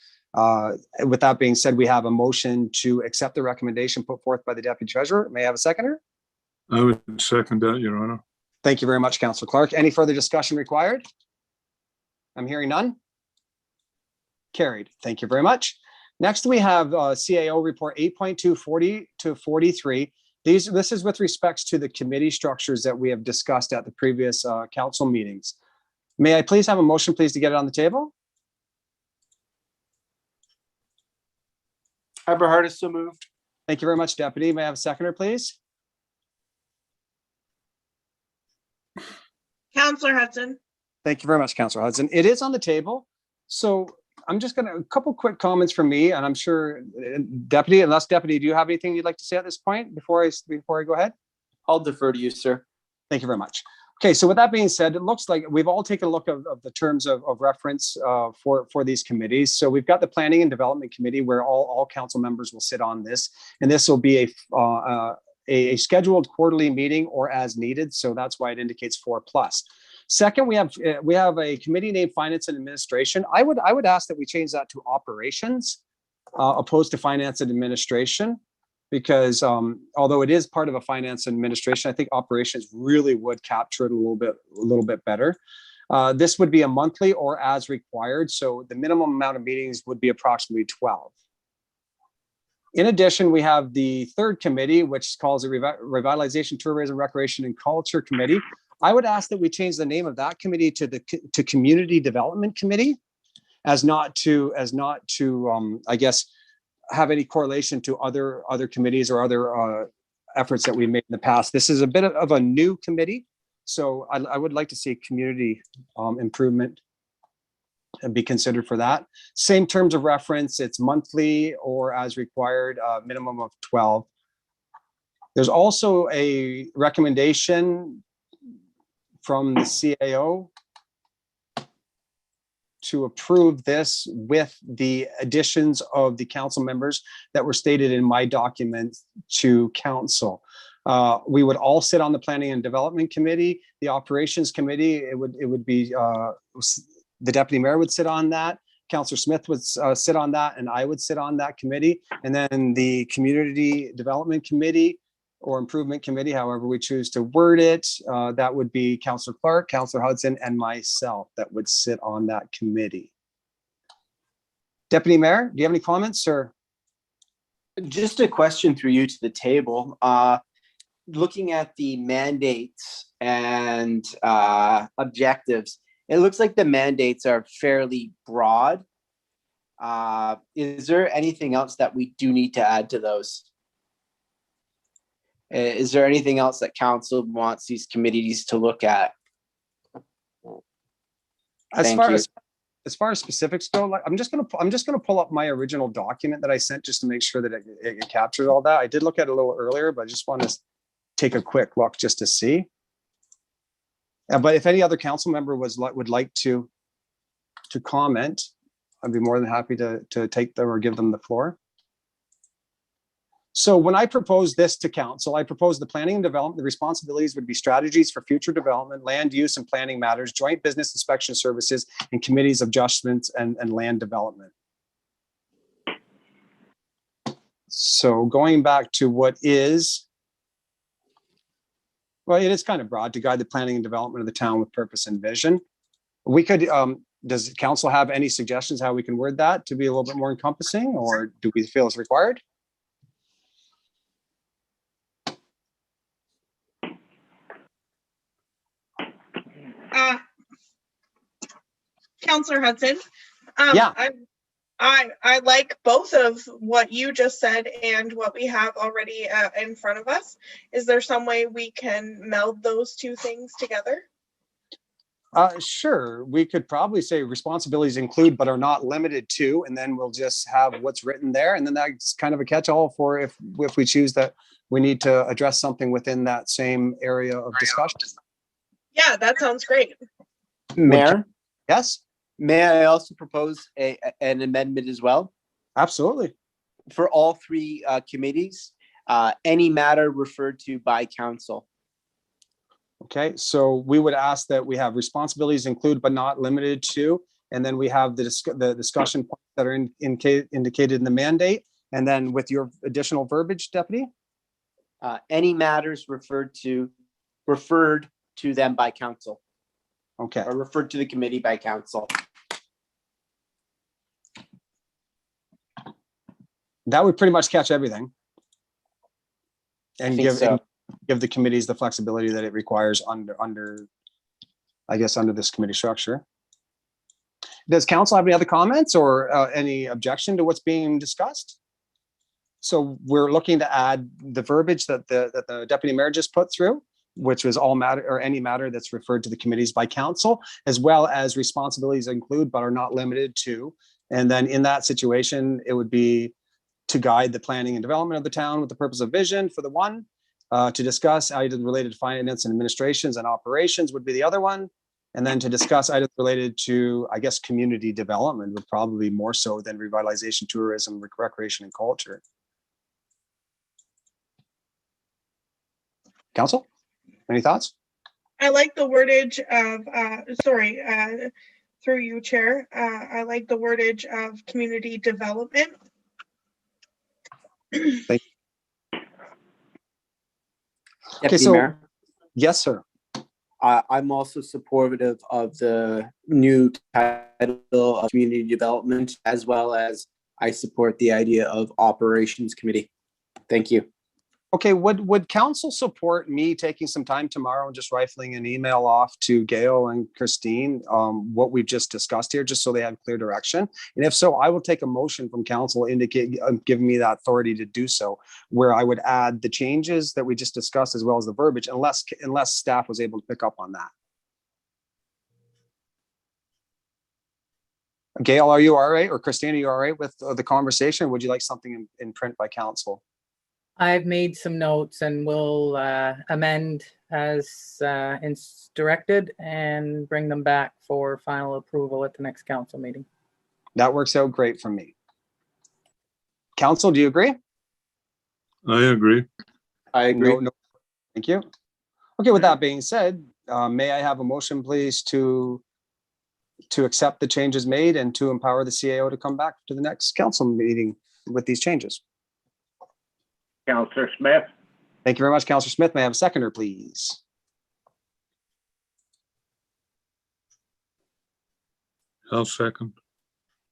With that being said, we have a motion to accept the recommendation put forth by the Deputy Treasurer. May I have a seconder? I would second that, Your Honor. Thank you very much, Councillor Clark. Any further discussion required? I'm hearing none. Carried. Thank you very much. Next, we have CAO report 8.2, 40 to 43. This is with respects to the committee structures that we have discussed at the previous council meetings. May I please have a motion, please, to get it on the table? Everhardis so moved. Thank you very much, Deputy. May I have a seconder, please? Counselor Hudson. Thank you very much, Councillor Hudson. It is on the table. So I'm just a couple quick comments from me, and I'm sure Deputy, Deputy, do you have anything you'd like to say at this point before I go ahead? I'll defer to you, sir. Thank you very much. Okay, so with that being said, it looks like we've all taken a look of the terms of reference for these committees. So we've got the Planning and Development Committee where all council members will sit on this, and this will be a scheduled quarterly meeting or as needed. So that's why it indicates 4+. Second, we have a committee named Finance and Administration. I would ask that we change that to Operations opposed to Finance and Administration, because although it is part of a Finance and Administration, I think Operations really would capture it a little bit better. This would be a monthly or as required, so the minimum amount of meetings would be approximately 12. In addition, we have the third committee, which calls it Revitalization, Tourism, Recreation, and Culture Committee. I would ask that we change the name of that committee to Community Development Committee, as not to I guess have any correlation to other committees or other efforts that we made in the past. This is a bit of a new committee, so I would like to see community improvement and be considered for that. Same terms of reference, it's monthly or as required, minimum of 12. There's also a recommendation from the CAO to approve this with the additions of the council members that were stated in my document to council. We would all sit on the Planning and Development Committee, the Operations Committee. It would be the Deputy Mayor would sit on that. Councillor Smith would sit on that, and I would sit on that committee. And then the Community Development Committee or Improvement Committee, however we choose to word it, that would be Councillor Clark, Councillor Hudson, and myself that would sit on that committee. Deputy Mayor, do you have any comments, or? Just a question through you to the table. Looking at the mandates and objectives, it looks like the mandates are fairly broad. Is there anything else that we do need to add to those? Is there anything else that council wants these committees to look at? As Thank far you. as far as specifics go, like, I'm just gonna pull up my original document that I sent just to make sure that it captures all that. I did look at it a little earlier, but I just want to take a quick look just to see. But if any other council member would like to comment, I'd be more than happy to take them or give them the floor. So when I proposed this to council, I proposed the planning and development, the responsibilities would be strategies for future development, land use and planning matters, joint business inspection services, and committees of adjustments and land development. So going back to what is, well, it is kind of broad, to guide the planning and development of the town with purpose and vision. We could, does council have any suggestions how we can word that to be a little bit more encompassing, or do we feel it's required? Counselor Hudson. Yeah. I like both of what you just said and what we have already in front of us. Is there some way we can meld those two things together? Sure. We could probably say responsibilities include but are not limited to, and then we'll just have what's written there. And then that's kind of a catch-all for if we choose that we need to address something within that same area of discussion. Yeah, that sounds great. Mayor, Yes, may I also propose an amendment as well? absolutely. For all three committees, any matter referred to by council. Okay, so we would ask that we have responsibilities include but not limited to, and then we have the discussion points that are indicated in the mandate, and then with your additional verbiage, Deputy? Any matters referred to them by council, Okay, or referred to the committee by council. that would pretty much catch everything. I And think so. give the committees the flexibility that it requires under this committee structure. Does council have any other comments or any objection to what's being discussed? So we're looking to add the verbiage that the deputy mayor just put through, which was all matter or any matter that's referred to the committees by council, as well as responsibilities include but are not limited to. And then in that situation, it would be to guide the planning and development of the town with the purpose of vision for the one, to discuss items related to finance and administrations and operations would be the other one. And then to discuss items related to, I guess, community development would probably be more so than revitalization, tourism, recreation, and culture. Council, any thoughts? I like the wordage of, through you, Chair. I like the wordage of community development. Deputy so- Mayor, Yes, sir. I'm also supportive of the new title of community development, as well as I support the idea of operations committee. Thank you. Okay, would council support me taking some time tomorrow and just rifling an email off to Gail and Christine, what we've just discussed here, just so they have clear direction? And if so, I will take a motion from council giving me that authority to do so, where I would add the changes that we just discussed as well as the verbiage, unless staff was able to pick up on that. Gail, are you all right? Or Christine, are you all right with the conversation? Would you like something in print by council? I've made some notes and will amend as directed and bring them back for final approval at the next council meeting. That works out great for me. Council, do you agree? I agree. I agree. No, thank you. Okay, with that being said, may I have a motion, please, to accept the changes made and to empower the CAO to come back to the next council meeting with these changes? Counselor Smith, Thank you very much, Councillor Smith. May I have a seconder, please? I'll second.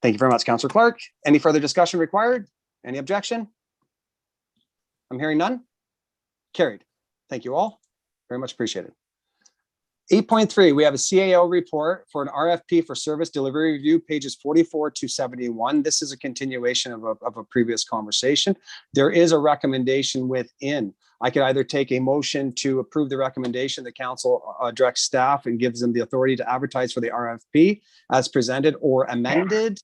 Thank you very much, Councillor Clark. Any further discussion required? Any objection? I'm hearing none. Carried. Thank you all. Very much appreciated. 8.3, we have a CAO report for an RFP for service delivery review, pages 44 to 71. This is a continuation of a previous conversation. There is a recommendation within. I could either take a motion to approve the recommendation. The council directs staff and gives them the authority to advertise for the RFP as presented or amended,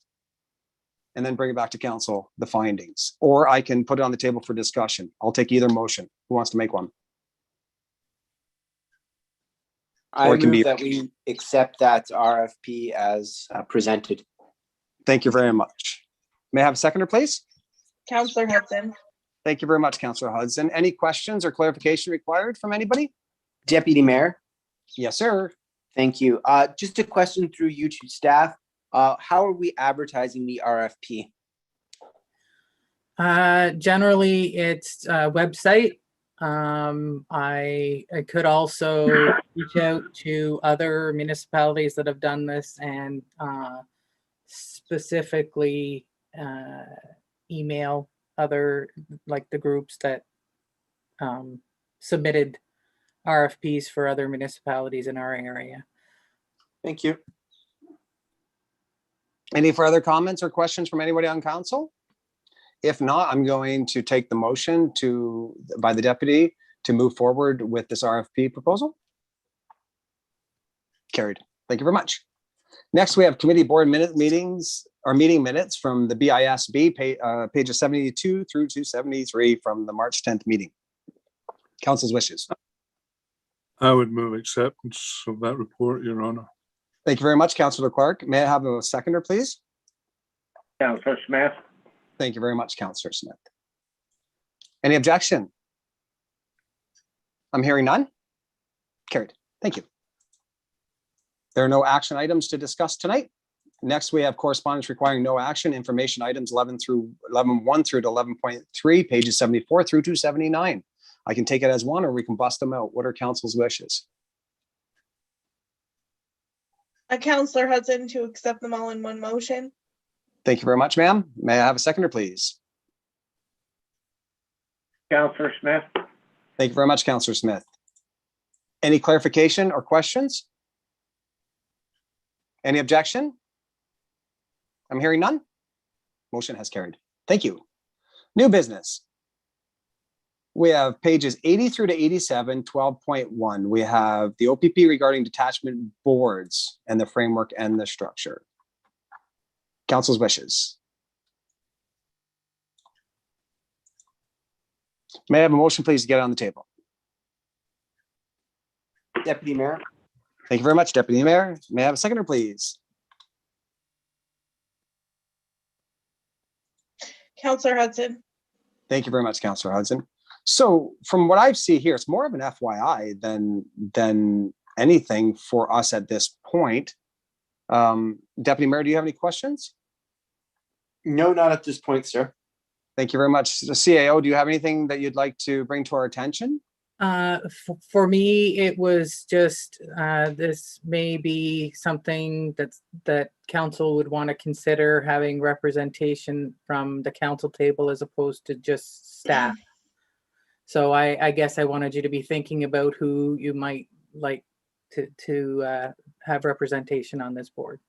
and then bring it back to council, the findings. Or I can put it on the table for discussion. I'll take either motion. Who wants to make one? I Or it can be- move that we accept that RFP as presented. Thank you very much. May I have a seconder, please? Counselor Hudson. Thank you very much, Councillor Hudson. Any questions or clarification required from anybody? Deputy Mayor, Yes, sir. thank you. Just a question through you to staff. How are we advertising the RFP? Generally, it's a website. I could also reach out to other municipalities that have done this and specifically email other, like the groups that submitted RFPs for other municipalities in our area. Thank you. Any further comments or questions from anybody on council? If not, I'm going to take the motion by the deputy to move forward with this RFP proposal. Carried. Thank you very much. Next, we have committee board meetings or meeting minutes from the BISB, pages 72 through to 73 from the March 10th meeting. Council's wishes. I would move acceptance of that report, Your Honor. Thank you very much, Councillor Clark. May I have a seconder, please? Counselor Smith, Thank you very much, Councillor Smith. Any objection? I'm hearing none. Carried. Thank you. There are no action items to discuss tonight. Next, we have correspondence requiring no action, information items 11.1 through to 11.3, pages 74 through to 79. I can take it as one or we can bust them out. What are council's wishes? Counselor Hudson to accept them all in one motion. Thank you very much, ma'am. May I have a seconder, please? Counselor Smith, Thank you very much, Councillor Smith. Any clarification or questions? Any objection? I'm hearing none. Motion has carried. Thank you. New business. We have pages 80 through to 87, 12.1. We have the OPP regarding detachment boards and the framework and the structure. Council's wishes. May I have a motion, please, to get it on the table? Deputy Mayor, Thank you very much, Deputy Mayor. May I have a seconder, please? Counselor Hudson. Thank you very much, Councillor Hudson. So from what I see here, it's more of an FYI than anything for us at this point. Deputy Mayor, do you have any questions? no, not at this point, sir. Thank you very much. The CAO, do you have anything that you'd like to bring to our attention? For me, it was just, this may be something that council would want to consider, having representation from the council table as opposed to just staff. So I guess I wanted you to be thinking about who you might like to have representation on this board.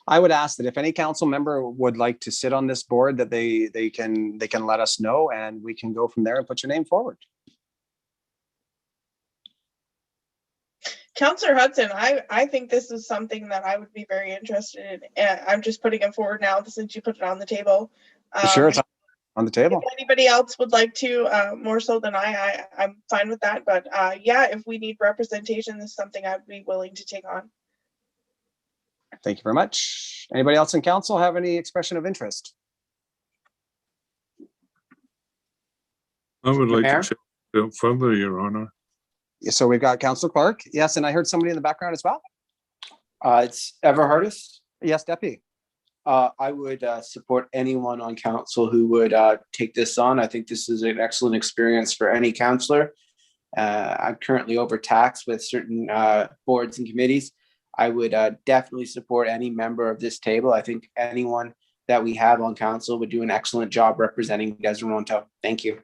I would ask that if any council member would like to sit on this board, that they can let us know and we can go from there and put your name forward. Counselor Hudson, I think this is something that I would be very interested in. I'm just putting it forward now since you put it on the table. Sure, it's on the table. If anybody else would like to, more so than I'm fine with that. But yeah, if we need representation, this is something I'd be willing to take on. Thank you very much. Anybody else in council have any expression of interest? I would like Mayor? to check it out further, Your Honor. So we've got Councillor Clark. Yes, and I heard somebody in the background as well. It's Everhardis. Yes, Deputy. I would support anyone on council who would take this on. I think this is an excellent experience for any councillor. I'm currently overtaxed with certain boards and committees. I would definitely support any member of this table. I think anyone that we have on council would do an excellent job representing Desmoronto. Thank you.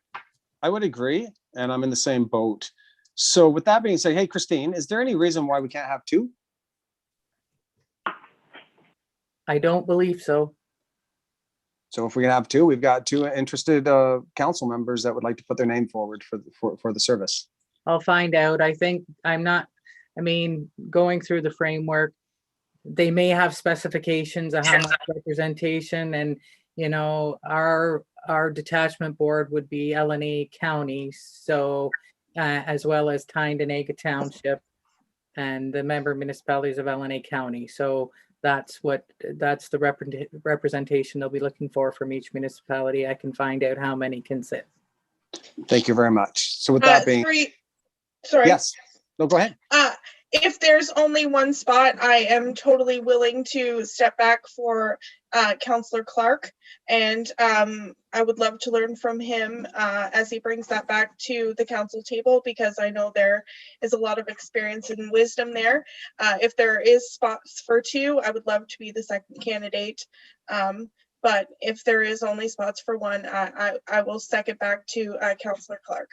I would agree, and I'm in the same boat. So with that being said, hey, Christine, is there any reason why we can't have two? I don't believe so. So if we can have two, we've got two interested council members that would like to put their name forward for the service. I'll find out. I think going through the framework, they may have specifications of how much representation, and our detachment board would be LNA County, so as well as Tyndonega Township. and the member municipalities of LNA County. So that's the representation they'll be looking for from each municipality. I can find out how many can sit. Thank you very much. So with that being, Sorry. yes, no, go ahead. If there's only one spot, I am totally willing to step back for Councillor Clark. And I would love to learn from him as he brings that back to the council table, because I know there is a lot of experience and wisdom there. If there is spots for two, I would love to be the second candidate. But if there is only spots for one, I will second back to Councillor Clark.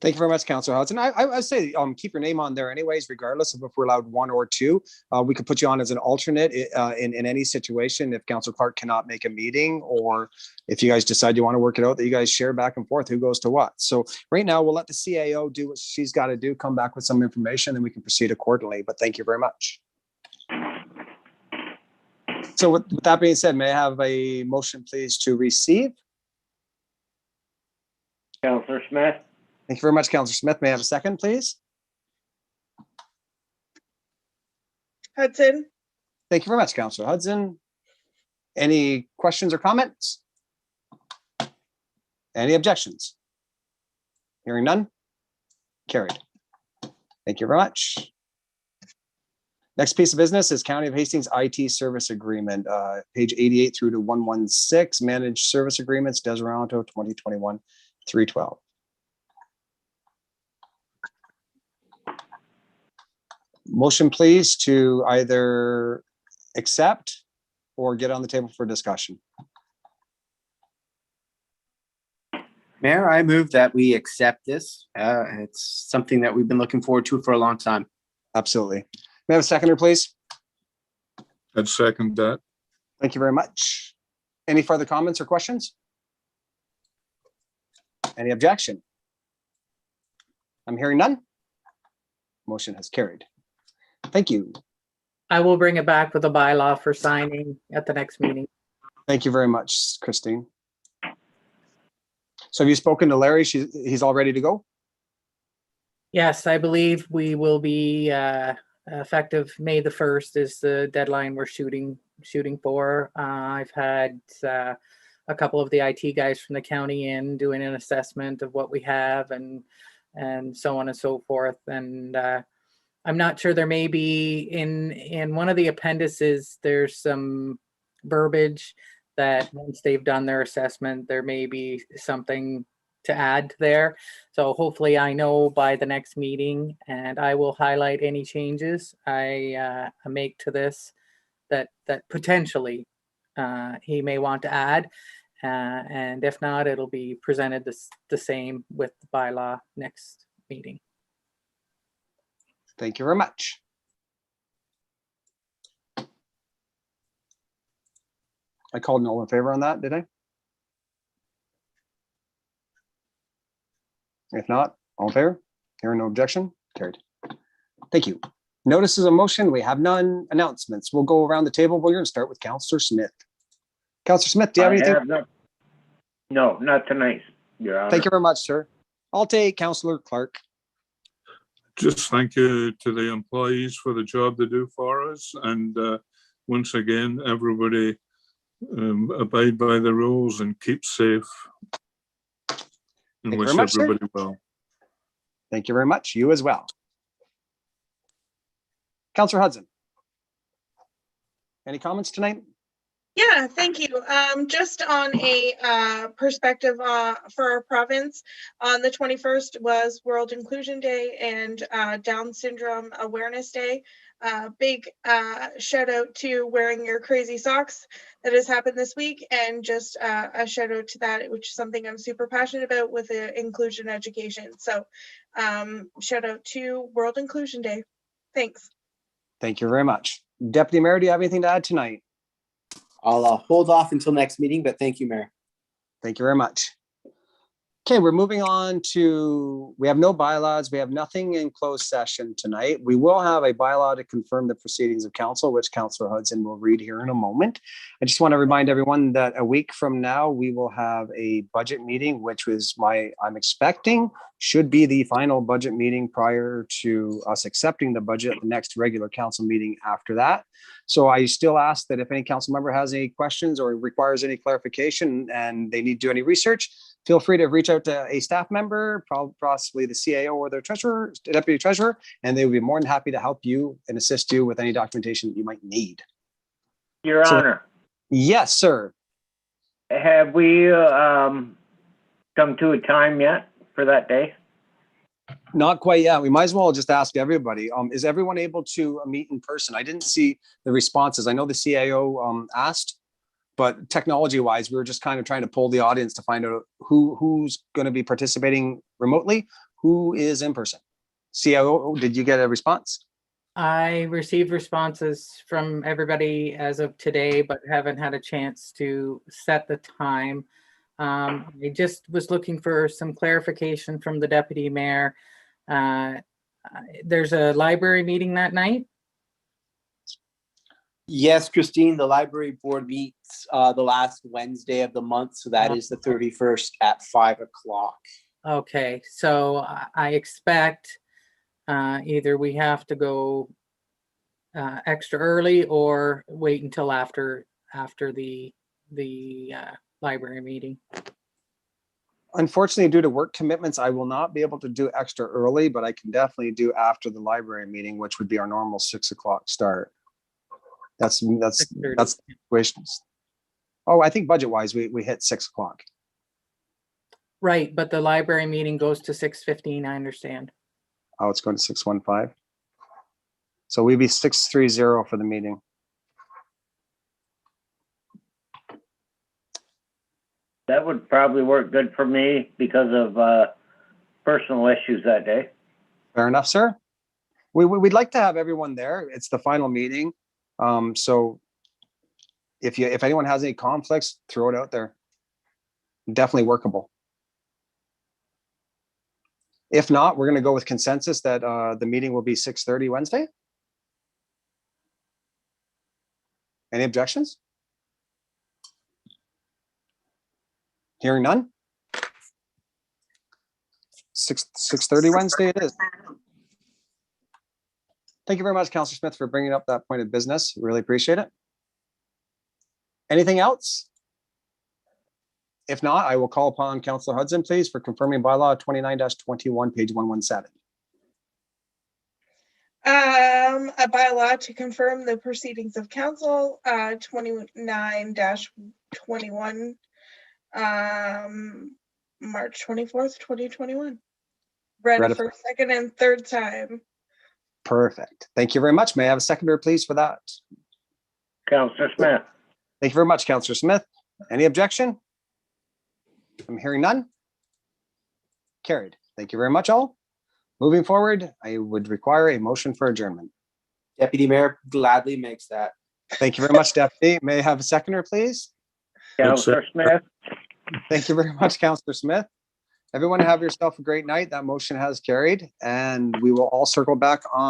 Thank you very much, Councillor Hudson. I say keep your name on there anyways, regardless of if we're allowed one or two. We could put you on as an alternate in any situation if Councillor Clark cannot make a meeting, or if you guys decide you want to work it out, that you guys share back and forth who goes to what. So right now we'll let the CAO do what she's got to do, come back with some information, and we can proceed accordingly. But thank you very much. So with that being said, may I have a motion, please, to receive? Councillor Smith, Thank you very much, Councillor Smith. May I have a second, please? Hudson. Thank you very much, Councillor Hudson. Any questions or comments? Any objections? Hearing none? Carried. Thank you very much. Next piece of business is County of Hastings IT Service Agreement, page 88 through to 116, Managed Service Agreements, Deseronto 2021-312. Motion, please, to either accept or get on the table for discussion. Mayor, I move that we accept this. It's something that we've been looking forward to for a long time. Absolutely. May I have a seconder, please? I'd second that. Thank you very much. Any further comments or questions? Any objection? I'm hearing none. Motion has carried. Thank you. I will bring it back with a bylaw for signing at the next meeting. Thank you very much, Christine. So have you spoken to Larry? He's all ready to go? Yes, I believe we will be effective May the 1st is the deadline we're shooting for. I've had a couple of the IT guys from the county in doing an assessment of what we have and so on and so forth. And I'm not sure, there may be in one of the appendices, there's some verbiage that once they've done their assessment, there may be something to add there. So hopefully I know by the next meeting, and I will highlight any changes I make to this that potentially he may want to add. And if not, it'll be presented the same with the bylaw next meeting. Thank you very much. I called no in favor on that, did I? If not, all in favor? Hearing no objection, carried. Thank you. Notices of motion, we have none. Announcements. We'll go around the table. We're going to start with Councillor Smith. Councillor Smith, do you have anything? No, not tonight, Your Honor. Thank you very much, sir. I'll take Councillor Clark. Just thank you to the employees for the job they do for us. And once again, everybody abide by the rules and keep safe. And Thank you wish very much, sir. everybody well. Thank you very much. You as well. Councillor Hudson. Any comments tonight? Yeah, thank you. Just on a perspective for our province, on the 21st was World Inclusion Day and Down Syndrome Awareness Day. Big shout out to wearing your crazy socks that has happened this week, and just a shout out to that, which is something I'm super passionate about with inclusion education. So shout out to World Inclusion Day. Thanks. Thank you very much. Deputy Mayor, do you have anything to add tonight? I'll hold off until next meeting, but thank you, Mayor. Thank you very much. Okay, we're moving on to, we have no bylaws. We have nothing in closed session tonight. We will have a bylaw to confirm the proceedings of council, which Councillor Hudson will read here in a moment. I just want to remind everyone that a week from now, we will have a budget meeting, which was I'm expecting should be the final budget meeting prior to us accepting the budget at the next regular council meeting after that. So I still ask that if any council member has any questions or requires any clarification and they need to do any research, feel free to reach out to a staff member, possibly the CAO or their treasurer, deputy treasurer, and they will be more than happy to help you and assist you with any documentation that you might need. Your So- Honor, Yes, sir. have we come to a time yet for that day? Not quite yet. We might as well just ask everybody. Is everyone able to meet in person? I didn't see the responses. I know the CAO asked, but technology wise, we were just kind of trying to poll the audience to find out who's going to be participating remotely, who is in person. CAO, did you get a response? I received responses from everybody as of today, but haven't had a chance to set the time. I just was looking for some clarification from the deputy mayor. There's a library meeting that night. Yes, Christine, the library board meets the last Wednesday of the month, so that is the 31st at 5 o'clock. Okay, so I expect either we have to go extra early or wait until after the library meeting. Unfortunately, due to work commitments, I will not be able to do extra early, but I can definitely do after the library meeting, which would be our normal 6 o'clock start. That's 6:30. the situations. Oh, I think budget wise, we hit 6 o'clock. Right, but the library meeting goes to 6:15, I understand. Oh, it's going to 6:15. So we'd be 6:30 for the meeting. That would probably work good for me because of personal issues that day. Fair enough, sir. We'd like to have everyone there. It's the final meeting. So if anyone has any conflicts, throw it out there. Definitely workable. If not, we're going to go with consensus that the meeting will be 6:30 Wednesday. Any objections? Hearing none. 6:30 Wednesday it is. Thank you very much, Councillor Smith, for bringing up that point of business. Really appreciate it. Anything else? If not, I will call upon Councillor Hudson, please, for confirming bylaw 29-21, page 117. A bylaw to confirm the proceedings of council, 29-21, March 24th, 2021. Read Read it. for second and third time. Perfect. Thank you very much. May I have a seconder, please, for that? Councillor Smith, Thank you very much, Councillor Smith. Any objection? I'm hearing none. Carried. Thank you very much, all. Moving forward, I would require a motion for adjournment. Deputy Mayor gladly makes that. Thank you very much, Deputy. May I have a seconder, please? Councillor Smith, Thank you very much, Councillor Smith. Everyone have yourself a great night. That motion has carried, and we will all circle back on